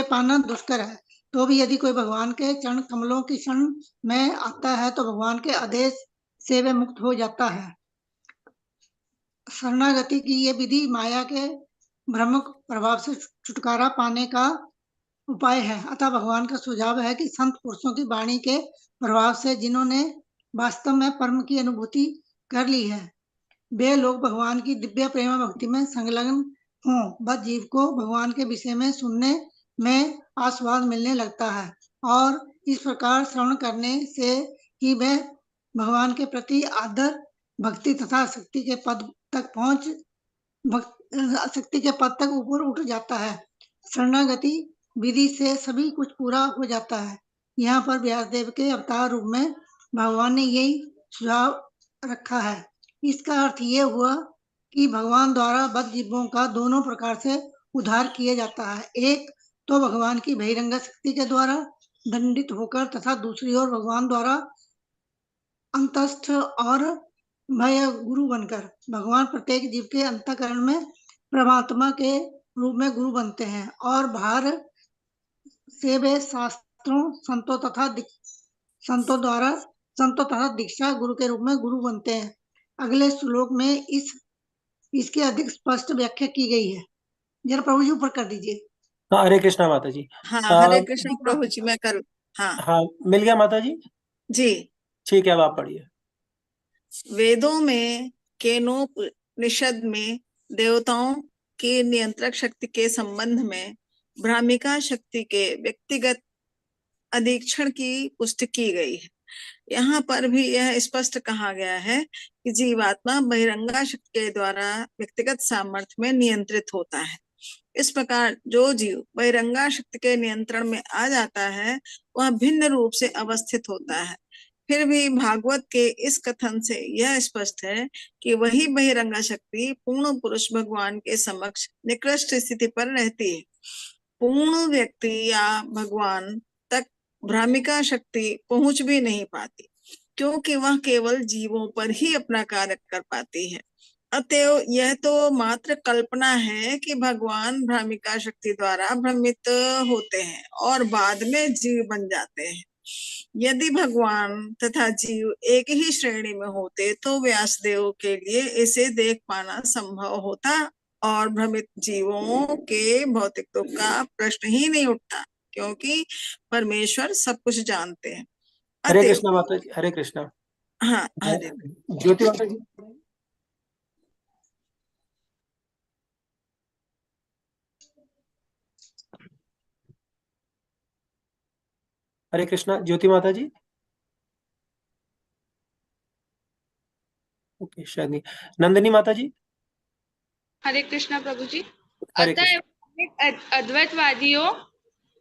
पाना दुष्कर है, तो भी यदि कोई भगवान के चरण कमलों की शरण में आता है तो भगवान के आदेश से वे मुक्त हो जाता है। शरणागति की ये विधि माया के भ्रमक प्रभाव से छुटकारा पाने का उपाय है। अतः भगवान का सुझाव है कि संत पुरुषों की वाणी के प्रभाव से जिन्होंने वास्तव में परम की अनुभूति कर ली है, वे लोग भगवान की दिव्य प्रेम भक्ति में संलग्न हों। बस जीव को भगवान के विषय में सुनने में आस्वाद मिलने लगता है, और इस प्रकार श्रवण करने से ही वह भगवान के प्रति आदर, भक्ति तथा शक्ति के पद तक ऊपर उठ जाता है। शरणागति विधि से सभी कुछ पूरा हो जाता है। यहाँ पर व्यासदेव के अवतार रूप में भगवान ने यही सुझाव रखा है। इसका अर्थ ये हुआ कि भगवान द्वारा बद्ध जीवों का दोनों प्रकार से उद्धार किया जाता है। एक तो भगवान की बहिरंगा शक्ति के द्वारा दंडित होकर तथा दूसरी ओर भगवान द्वारा अंतस्थ और भय गुरु बनकर। भगवान प्रत्येक जीव के अंतःकरण में परमात्मा के रूप में गुरु बनते हैं और बाहर से वे शास्त्रों संतों तथा दीक्षा गुरु के रूप में गुरु बनते हैं। अगले श्लोक में इसकी अधिक स्पष्ट व्याख्या की गई है। जरा प्रभु जी ऊपर कर दीजिए। हाँ, हरे कृष्णा माता जी। हाँ, हरे कृष्ण प्रभु जी, मैं कर हाँ, मिल गया माता जी जी। ठीक है, अब आप पढ़िए। वेदों में केनोपनिषद में देवताओं की नियंत्रक शक्ति के संबंध में भ्रामिका शक्ति के व्यक्तिगत अधीक्षण की पुष्टि की गई है। यहाँ पर भी यह स्पष्ट कहा गया है कि जीवात्मा बहिरंगा शक्ति के द्वारा व्यक्तिगत सामर्थ्य में नियंत्रित होता है। इस प्रकार जो जीव बहिरंगा शक्ति के नियंत्रण में आ जाता है वह भिन्न रूप से अवस्थित होता है। फिर भी भागवत के इस कथन से यह स्पष्ट है कि वही बहिरंगा शक्ति पूर्ण पुरुष भगवान के समक्ष निकृष्ट स्थिति पर रहती है। पूर्ण व्यक्ति या भगवान तक भ्रामिका शक्ति पहुंच भी नहीं पाती, क्योंकि वह केवल जीवों पर ही अपना कार्य कर पाती है। अतएव यह तो मात्र कल्पना है कि भगवान भ्रामिका शक्ति द्वारा भ्रमित होते हैं और बाद में जीव बन जाते हैं। यदि भगवान तथा जीव एक ही श्रेणी में होते तो व्यासदेव के लिए इसे देख पाना संभव होता और भ्रमित जीवों के भौतिक दुख का प्रश्न ही नहीं उठता, क्योंकि परमेश्वर सब कुछ जानते हैं। हरे कृष्णा माता जी। हरे कृष्णा। हाँ, हरे ज्योति माता जी। हरे कृष्णा ज्योति माता जी। ओके, शायद नहीं। नंदिनी माता जी। हरे कृष्णा प्रभु जी। हरे अतः अद्वैतवादियों,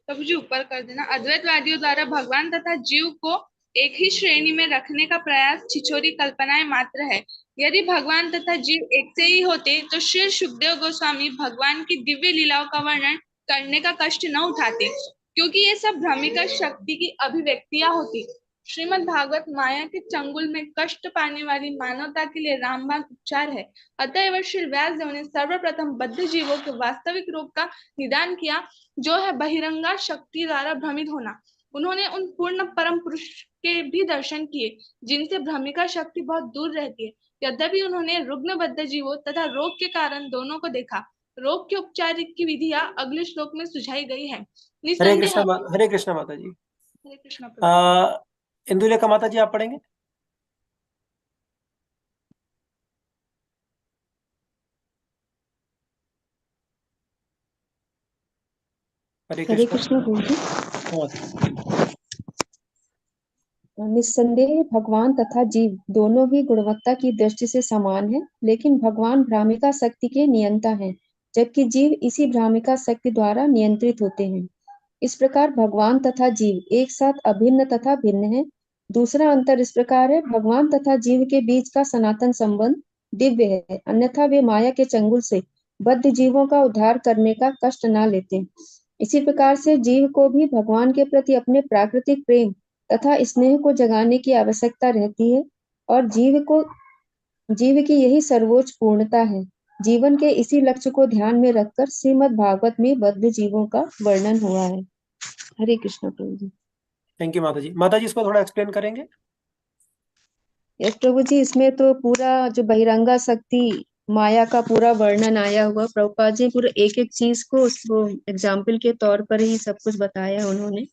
प्रभु जी ऊपर कर देना, अद्वैतवादियों द्वारा भगवान तथा जीव को एक ही श्रेणी में रखने का प्रयास छिछोरी कल्पनाएं मात्र है। यदि भगवान तथा जीव एक से ही होते तो श्री सुखदेव गोस्वामी भगवान की दिव्य लीलाओं का वर्णन करने का कष्ट न उठाते, क्योंकि ये सब भ्रमिका शक्ति की अभिव्यक्तियां होती। श्रीमद् भागवत माया के चंगुल में कष्ट पाने वाली मानवता के लिए रामबाण उपचार है। अतएव श्री व्यासदेव ने सर्वप्रथम बद्ध जीवों के वास्तविक रूप का निदान किया, जो है बहिरंगा शक्ति द्वारा भ्रमित होना। उन्होंने उन पूर्ण परम पुरुष के भी दर्शन किए जिनसे भ्रमिका शक्ति बहुत दूर रहती है। यद्यपि उन्होंने रुग्ण बद्ध जीवों तथा रोग के कारण दोनों को देखा। रोग के उपचार की विधियां अगले श्लोक में सुझाई गई है। हरे कृष्णा माता जी। हरे कृष्णा। इंदुलेखा माता जी, आप पढ़ेंगे। हरे कृष्ण प्रभु जी। निस्संदेह भगवान तथा जीव दोनों ही गुणवत्ता की दृष्टि से समान हैं, लेकिन भगवान भ्रामिका शक्ति के नियंता हैं, जबकि जीव इसी भ्रामिका शक्ति द्वारा नियंत्रित होते हैं। इस प्रकार भगवान तथा जीव एक साथ अभिन्न तथा भिन्न हैं। दूसरा अंतर इस प्रकार है, भगवान तथा जीव के बीच का सनातन संबंध दिव्य है, अन्यथा वे माया के चंगुल से बद्ध जीवों का उद्धार करने का कष्ट न लेते। इसी प्रकार से जीव को भी भगवान के प्रति अपने प्राकृतिक प्रेम तथा स्नेह को जगाने की आवश्यकता रहती है, और जीव की यही सर्वोच्च पूर्णता है। जीवन के इसी लक्ष्य को ध्यान में रखकर श्रीमद् भागवत में बद्ध जीवों का वर्णन हुआ है। हरे कृष्ण प्रभु जी। थैंक यू माता जी। माता जी, इसको थोड़ा एक्सप्लेन करेंगे। यस प्रभु जी, इसमें तो पूरा जो बहिरंगा शक्ति माया का पूरा वर्णन आया हुआ। प्रभुपाद जी पूरा एक एक चीज को उसको एग्जाम्पल के तौर पर ही सब कुछ बताया उन्होंने।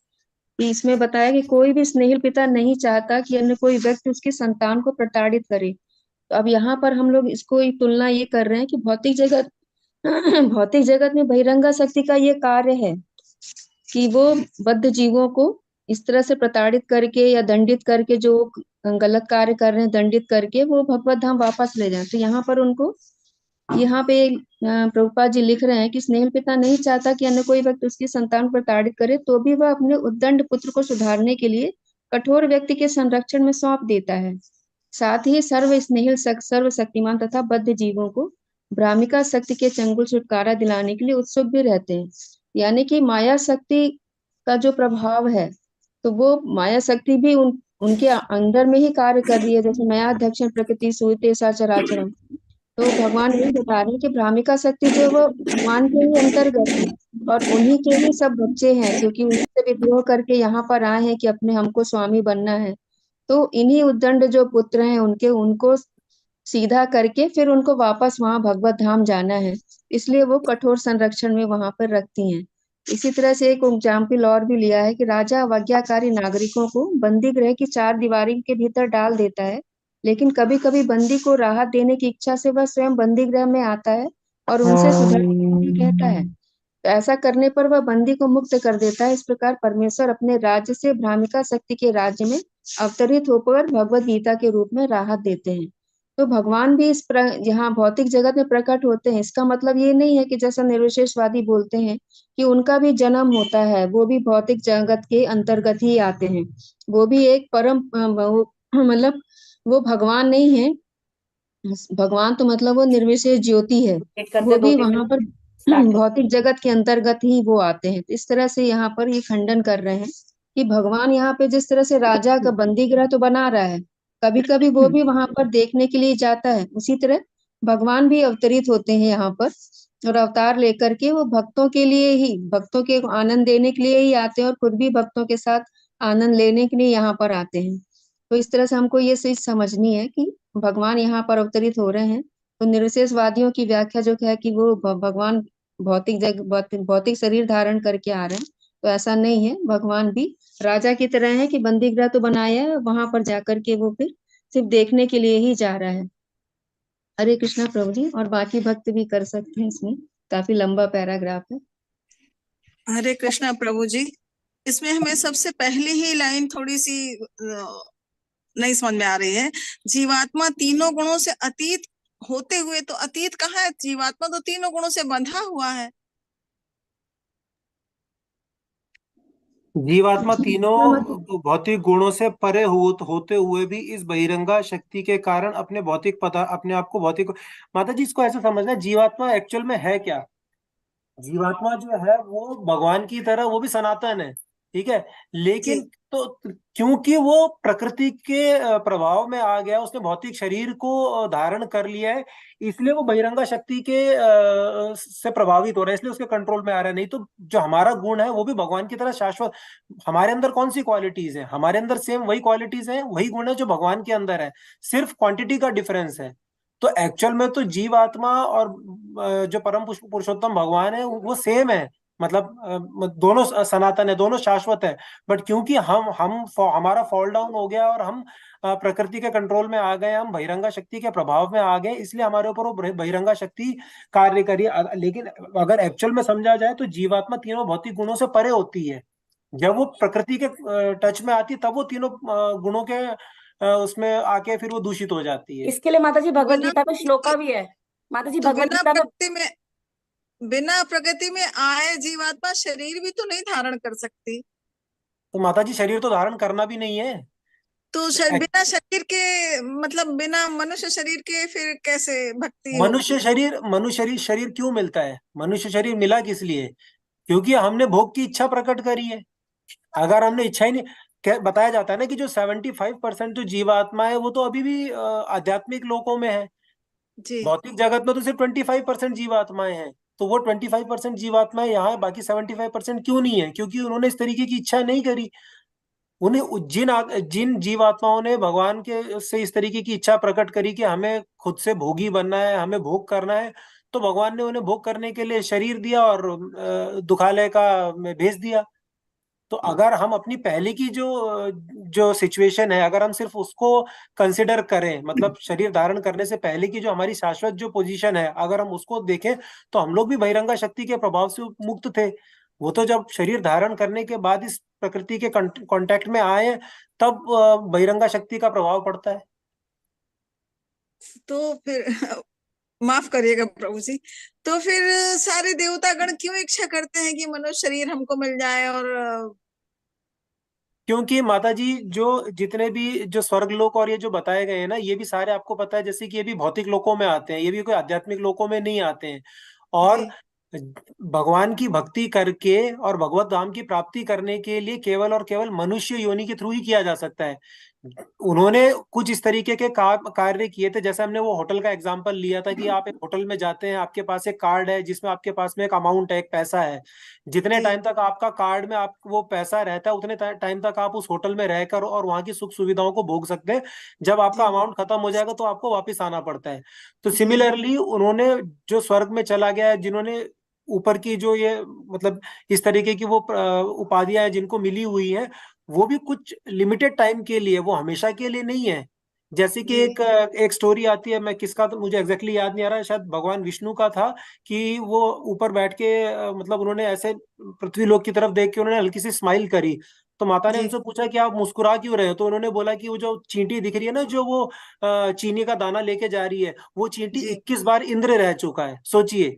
इसमें बताया कि कोई भी स्नेहिल पिता नहीं चाहता कि अन्य कोई व्यक्ति उसकी संतान को प्रताड़ित करे। तो अब यहाँ पर हम लोग इसको एक तुलना ये कर रहे हैं कि भौतिक जगत में बहिरंगा शक्ति का ये कार्य है कि वो बद्ध जीवों को इस तरह से प्रताड़ित करके या दंडित करके, जो गलत कार्य कर रहे हैं दंडित करके वो भगवत धाम वापस ले जाए। तो यहाँ पर उनको यहाँ पे प्रभुपाद जी लिख रहे हैं कि स्नेहल पिता नहीं चाहता कि अन्य कोई व्यक्ति उसकी संतान पर ताड़ित करे, तो भी वह अपने उद्दंड पुत्र को सुधारने के लिए कठोर व्यक्ति के संरक्षण में सौंप देता है। साथ ही सर्व स्नेहिल सर्वशक्तिमान तथा बद्ध जीवों को भ्रामिका शक्ति के चंगुल छुटकारा दिलाने के लिए उत्सुक भी रहते हैं। यानी कि माया शक्ति का जो प्रभाव है, तो वो माया शक्ति भी उनके अंदर में ही कार्य कर रही है। जैसे माया अध्यक्ष प्रकृति सूयते सचराचरम, तो भगवान यही बता रहे हैं कि भ्रामिका शक्ति जो वो भगवान के ही अंतर्गत है और उन्हीं के ही सब बच्चे हैं, क्योंकि उन्हीं से विद्रोह करके यहाँ पर आए हैं कि अपने हमको स्वामी बनना है। तो इन्हीं उद्दंड जो पुत्र हैं उनको सीधा करके फिर उनको वापस वहां भगवत धाम जाना है, इसलिए वो कठोर संरक्षण में वहां पर रखती हैं। इसी तरह से एक एग्जाम्पल और भी लिया है कि राजा अवज्ञाकारी नागरिकों को बंदी गृह की 4 दीवारी के भीतर डाल देता है, लेकिन कभी कभी बंदी को राहत देने की इच्छा से वह स्वयं बंदी गृह में आता है और उनसे सुधरने कहता है। तो ऐसा करने पर वह बंदी को मुक्त कर देता है। इस प्रकार परमेश्वर अपने राज्य से भ्रामिका शक्ति के राज्य में अवतरित होकर भगवत गीता के रूप में राहत देते हैं। तो भगवान भी यहाँ भौतिक जगत में प्रकट होते हैं। इसका मतलब ये नहीं है कि जैसा निर्विशेषवादी बोलते हैं कि उनका भी जन्म होता है, वो भी भौतिक जगत के अंतर्गत ही आते हैं। वो भी एक परम मतलब वो भगवान नहीं है। भगवान तो मतलब वो निर्विशेष ज्योति है, वो भी वहां पर भौतिक जगत के अंतर्गत ही वो आते हैं। इस तरह से यहाँ पर ये खंडन कर रहे हैं कि भगवान यहाँ पे जिस तरह से राजा का बंदी गृह तो बना रहा है, कभी कभी वो भी वहां पर देखने के लिए जाता है, उसी तरह भगवान भी अवतरित होते हैं यहाँ पर और अवतार लेकर के वो भक्तों के लिए ही, भक्तों के आनंद देने के लिए ही आते हैं और खुद भी भक्तों के साथ आनंद लेने के लिए यहाँ पर आते हैं। तो इस तरह से हमको ये चीज समझनी है कि भगवान यहाँ पर अवतरित हो रहे हैं। तो निर्विशेषवादियों की व्याख्या जो है कि वो भगवान भौतिक शरीर धारण करके आ रहे हैं, तो ऐसा नहीं है। भगवान भी राजा की तरह है कि बंदी गृह तो बनाया है, वहां पर जाकर के वो फिर सिर्फ देखने के लिए ही जा रहा है। हरे कृष्णा प्रभु जी, और बाकी भक्त भी कर सकते हैं, इसमें काफी लंबा पैराग्राफ है। हरे कृष्णा प्रभु जी, इसमें हमें सबसे पहली ही लाइन थोड़ी सी नहीं समझ में आ रही है। जीवात्मा तीनों गुणों से अतीत होते हुए, तो अतीत कहाँ है? जीवात्मा तो तीनों गुणों से बंधा हुआ है। जीवात्मा तीनों भौतिक गुणों से परे होते हुए भी इस बहिरंगा शक्ति के कारण अपने आप को भौतिक। माता जी, इसको ऐसे समझना, जीवात्मा एक्चुअल में है क्या? जीवात्मा जो है वो भगवान की तरह वो भी सनातन है, ठीक है, लेकिन तो क्योंकि वो प्रकृति के प्रभाव में आ गया, उसने भौतिक शरीर को धारण कर लिया है, इसलिए वो बहिरंगा शक्ति के से प्रभावित हो रहा है, इसलिए उसके कंट्रोल में आ रहा है। नहीं तो जो हमारा गुण है वो भी भगवान की तरह शाश्वत। हमारे अंदर कौन सी क्वालिटीज है? हमारे अंदर सेम वही क्वालिटीज है, वही गुण है जो भगवान के अंदर है, सिर्फ क्वांटिटी का डिफरेंस है। तो एक्चुअल में तो जीवात्मा और जो परम पुरुषोत्तम भगवान है वो सेम है, मतलब दोनों सनातन है, दोनों शाश्वत है। बट क्योंकि हमारा फॉल डाउन हो गया और हम प्रकृति के कंट्रोल में आ गए, हम बहिरंगा शक्ति के प्रभाव में आ गए, इसलिए हमारे ऊपर वो बहिरंगा शक्ति कार्य करी। लेकिन अगर एक्चुअल में समझा जाए तो जीवात्मा तीनों भौतिक गुणों से परे होती है। जब वो प्रकृति के टच में आती तब वो तीनों गुणों के उसमें आके फिर वो दूषित हो जाती है। इसके लिए माता जी भगवत गीता में श्लोका भी है। माता जी तो भगवत गीता में बिना प्रकृति में आए जीवात्मा शरीर भी तो नहीं धारण कर सकती। तो माता जी शरीर तो धारण करना भी नहीं है। तो बिना शरीर के, मतलब बिना मनुष्य शरीर के फिर कैसे भक्ति मनुष्य शरीर क्यों मिलता है? मनुष्य शरीर मिला किस लिए? क्योंकि हमने भोग की इच्छा प्रकट करी है। अगर हमने इच्छा ही नहीं, बताया जाता है ना कि जो 75% जो जीवात्मा है वो तो अभी भी आध्यात्मिक लोकों में है। भौतिक जगत में तो सिर्फ 25% जीवात्माएं हैं। तो वो 25% जीवात्माएं यहाँ है, बाकी 75% क्यों नहीं है? क्योंकि उन्होंने इस तरीके की इच्छा नहीं करी। उन्हें जिन जीवात्माओं ने भगवान के से इस तरीके की इच्छा प्रकट करी कि हमें खुद से भोगी बनना है, हमें भोग करना है, तो भगवान ने उन्हें भोग करने के लिए शरीर दिया और दुखालय का भेज दिया। तो अगर हम अपनी पहले की जो सिचुएशन है, अगर हम सिर्फ उसको कंसिडर करें, मतलब शरीर धारण करने से पहले की जो हमारी शाश्वत जो पोजीशन है, अगर हम उसको देखें तो हम लोग भी बहिरंगा शक्ति के प्रभाव से मुक्त थे। वो तो जब शरीर धारण करने के बाद इस प्रकृति के कांटेक्ट में आए तब बहिरंगा शक्ति का प्रभाव पड़ता है। तो फिर माफ करिएगा प्रभु जी। तो फिर सारे देवतागण क्यों इच्छा करते हैं कि मनुष्य शरीर हमको मिल जाए? और क्योंकि माता जी जो जितने भी जो स्वर्ग लोक और ये जो बताए गए हैं ना, ये भी सारे आपको पता है जैसे कि ये भी भौतिक लोकों में आते हैं, ये भी कोई आध्यात्मिक लोकों में नहीं आते हैं। और भगवान की भक्ति करके और भगवत धाम की प्राप्ति करने के लिए केवल और केवल मनुष्य योनि के थ्रू ही किया जा सकता है। उन्होंने कुछ इस तरीके के कार्य किए थे, जैसे हमने वो होटल का एग्जांपल लिया था कि आप एक होटल में जाते हैं, आपके पास एक कार्ड है जिसमें आपके पास में एक अमाउंट है, एक पैसा है। जितने टाइम तक आपका कार्ड में आप वो पैसा रहता है उतने टाइम तक आप उस होटल में रहकर और वहां की सुख सुविधाओं को भोग सकते हैं। जब आपका अमाउंट खत्म हो जाएगा तो आपको वापिस आना पड़ता है। तो सिमिलरली उन्होंने जो स्वर्ग में चला गया है, जिन्होंने ऊपर की जो ये मतलब इस तरीके की वो उपाधियां हैं जिनको मिली हुई है, वो भी कुछ लिमिटेड टाइम के लिए, वो हमेशा के लिए नहीं है। जैसे कि एक स्टोरी आती है, मैं किसका तो मुझे एग्जैक्टली याद नहीं आ रहा, शायद भगवान विष्णु का था, कि वो ऊपर बैठ के मतलब उन्होंने ऐसे पृथ्वी लोक की तरफ देख के उन्होंने हल्की सी स्माइल करी। तो माता ने उनसे पूछा कि आप मुस्कुरा क्यों रहे हो? तो उन्होंने बोला कि वो जो चींटी दिख रही है ना, जो वो चीनी का दाना लेके जा रही है, वो चींटी 21 बार इंद्र रह चुका है। सोचिए,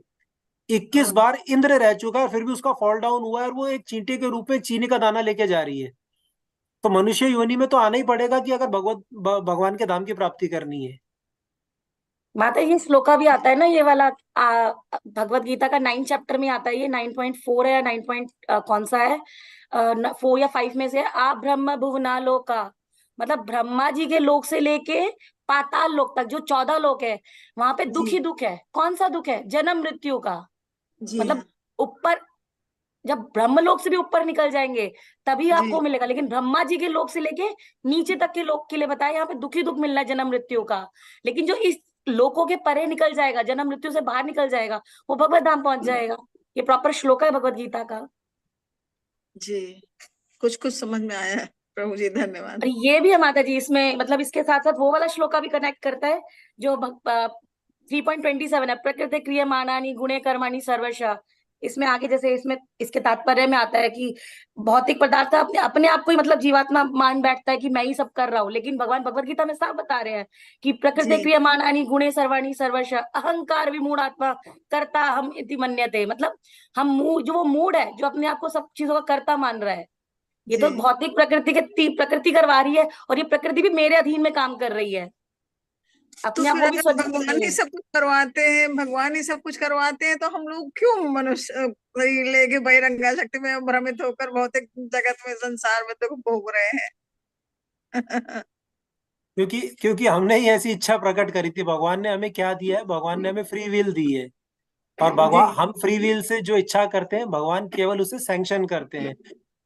21 बार इंद्र रह चुका है, फिर भी उसका फॉल डाउन हुआ है और वो एक चींटी के रूप में चीनी का दाना लेके जा रही है। तो मनुष्य योनि में तो आना ही पड़ेगा कि अगर भगवान के धाम की प्राप्ति करनी है। माता ये श्लोका भी आता है ना, ये वाला भगवत गीता का 9 चैप्टर में आता है, ये 9.4 है या 9 कौन सा है, 4 या 5 में से, आ ब्रह्म भुवना लोका, मतलब ब्रह्मा जी के लोक से लेके पाताल लोक तक जो 14 लोक है, वहां पे दुख ही दुख है। कौन सा दुख है? जन्म मृत्यु का। मतलब ऊपर जब ब्रह्म लोक से भी ऊपर निकल जाएंगे तभी आपको मिलेगा, लेकिन ब्रह्मा जी के लोक से लेके नीचे तक के लोक के लिए बताया, यहाँ पे दुख ही दुख मिलना है, जन्म मृत्यु का। लेकिन जो इस लोकों के परे निकल जाएगा, जन्म मृत्यु से बाहर निकल जाएगा, वो भगवत धाम पहुंच जाएगा। ये प्रॉपर श्लोक है भगवत गीता का। जी, कुछ कुछ समझ में आया है प्रभु जी, धन्यवाद। और ये भी है माता जी, इसमें मतलब इसके साथ साथ वो वाला श्लोका भी कनेक्ट करता है जो 3.27 है, प्रकृति क्रियमाणानि गुणे कर्माणि सर्वशः। इसमें आगे जैसे इसमें इसके तात्पर्य में आता है कि भौतिक पदार्थ अपने आप को ही मतलब जीवात्मा मान बैठता है कि मैं ही सब कर रहा हूँ, लेकिन भगवान भगवत गीता में साफ बता रहे हैं कि प्रकृति क्रियमाणानि गुणे सर्वाणि सर्वशः अहंकार विमूढ़ आत्मा कर्ता हम इति मन्यते। मतलब हम जो वो मूड है जो अपने आप को सब चीजों का कर्ता मान रहा है, ये तो भौतिक प्रकृति करवा रही है, और ये प्रकृति भी मेरे अधीन में काम कर रही है। तो फिर अगर भगवान ही सब कुछ करवाते हैं, भगवान ही सब कुछ करवाते हैं, तो हम लोग क्यों मनुष्य लेके बहिरंगा शक्ति में भ्रमित होकर भौतिक जगत में संसार में दुख भोग रहे हैं? क्योंकि हमने ही ऐसी इच्छा प्रकट करी थी। भगवान ने हमें क्या दिया है? भगवान ने हमें फ्री विल दी है, और भगवान हम फ्री विल से जो इच्छा करते हैं भगवान केवल उसे सैंक्शन करते हैं।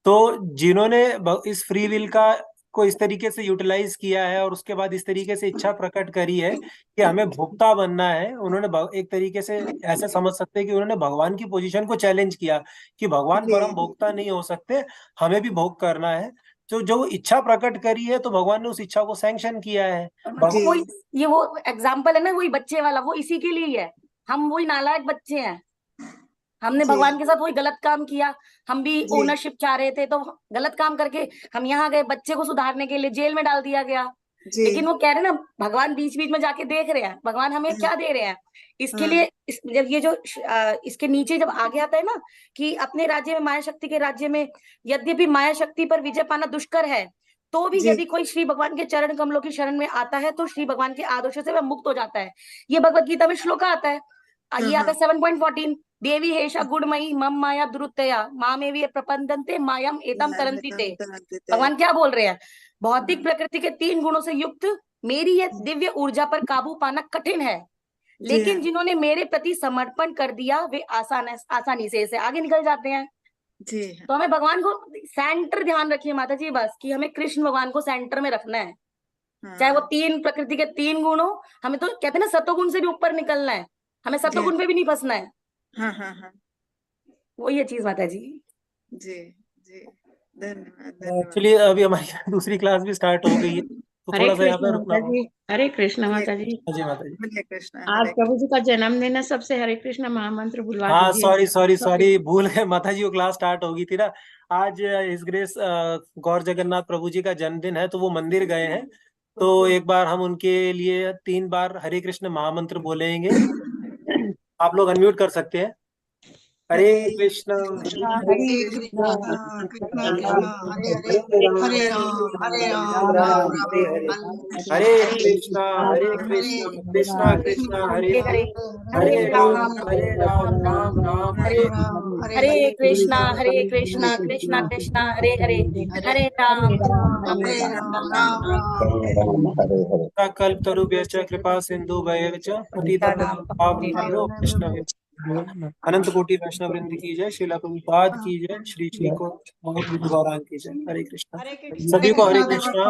तो जिन्होंने इस फ्री विल का को इस तरीके से यूटिलाइज किया है और उसके बाद इस तरीके से इच्छा प्रकट करी है कि हमें भोक्ता बनना है, उन्होंने एक तरीके से ऐसे समझ सकते हैं कि उन्होंने भगवान की पोजीशन को चैलेंज किया कि भगवान परम भोक्ता नहीं हो सकते, हमें भी भोग करना है। तो जो इच्छा प्रकट करी है तो भगवान ने उस इच्छा को सैंक्शन किया है। ये वो एग्जाम्पल है ना, वही बच्चे वाला, वो इसी के लिए है। हम वही नालायक बच्चे हैं, हमने भगवान के साथ वही गलत काम किया। हम भी ओनरशिप चाह रहे थे तो गलत काम करके हम यहाँ गए, बच्चे को सुधारने के लिए जेल में डाल दिया गया। लेकिन वो कह रहे ना, भगवान बीच बीच में जाके देख रहे हैं भगवान हमें क्या दे रहे हैं। इसके लिए जब ये जो इसके नीचे जब आगे आता है ना कि अपने राज्य में माया शक्ति के राज्य में यद्यपि माया शक्ति पर विजय पाना दुष्कर है, तो भी यदि कोई श्री भगवान के चरण कमलों की शरण में आता है तो श्री भगवान के आदर्शों से वह मुक्त हो जाता है। ये भगवत गीता में श्लोक आता है, ये आता है 7.14, देवी हेषा गुणमयी मम माया दुरुत्तया मामेवि प्रपंदन्ते मायाम एतम तरन्ति ते। भगवान क्या बोल रहे हैं? भौतिक प्रकृति के 3 गुणों से युक्त मेरी ये दिव्य ऊर्जा पर काबू पाना कठिन है, लेकिन जिन्होंने मेरे प्रति समर्पण कर दिया वे आसानी से इसे आगे निकल जाते हैं। तो हमें भगवान को सेंटर ध्यान रखिए माता जी, बस कि हमें कृष्ण भगवान को सेंटर में रखना है। चाहे वो 3 प्रकृति के 3 गुण हो, हमें तो कहते हैं ना सतोगुण से भी ऊपर निकलना है, हमें सतोगुण पे भी नहीं फंसना है। वो ये चीज माता जी। जी धन्यवाद। एक्चुअली अभी हमारी दूसरी क्लास भी स्टार्ट हो गई है, तो थोड़ा सा यहाँ पे रुकना होगा। हरे कृष्ण माता जी। जी माता जी। हरे कृष्ण। आज प्रभु जी का जन्मदिन है, सबसे हरे कृष्ण महामंत्र बुलवा हाँ दीजिए। सॉरी भूल गए माता जी, वो क्लास स्टार्ट हो गई थी ना। आज हिज ग्रेस गौर जगन्नाथ प्रभु जी का जन्मदिन है, तो वो मंदिर गए हैं। तो एक बार हम उनके लिए 3 बार हरे कृष्ण महामंत्र बोलेंगे। आप लोग अनम्यूट कर सकते हैं। हरे कृष्णा हरे कृष्णा कृष्णा कृष्णा हरे हरे हरे राम राम राम हरे कृष्णा कृष्णा कृष्णा हरे हरे राम राम राम हरे। हरे कृष्णा कृष्णा कृष्णा हरे हरे हरे राम राम राम कल्प तरुभ्यश्च कृपा सिंधु भयश्च पतितानां पावनेभ्यो वैष्णवेभ्यो अनंत कोटि वैष्णव वृंद की जय। श्रील प्रभुपाद की जय। श्री श्री को गौरांग की जय। हरे कृष्णा। सभी को हरे कृष्णा।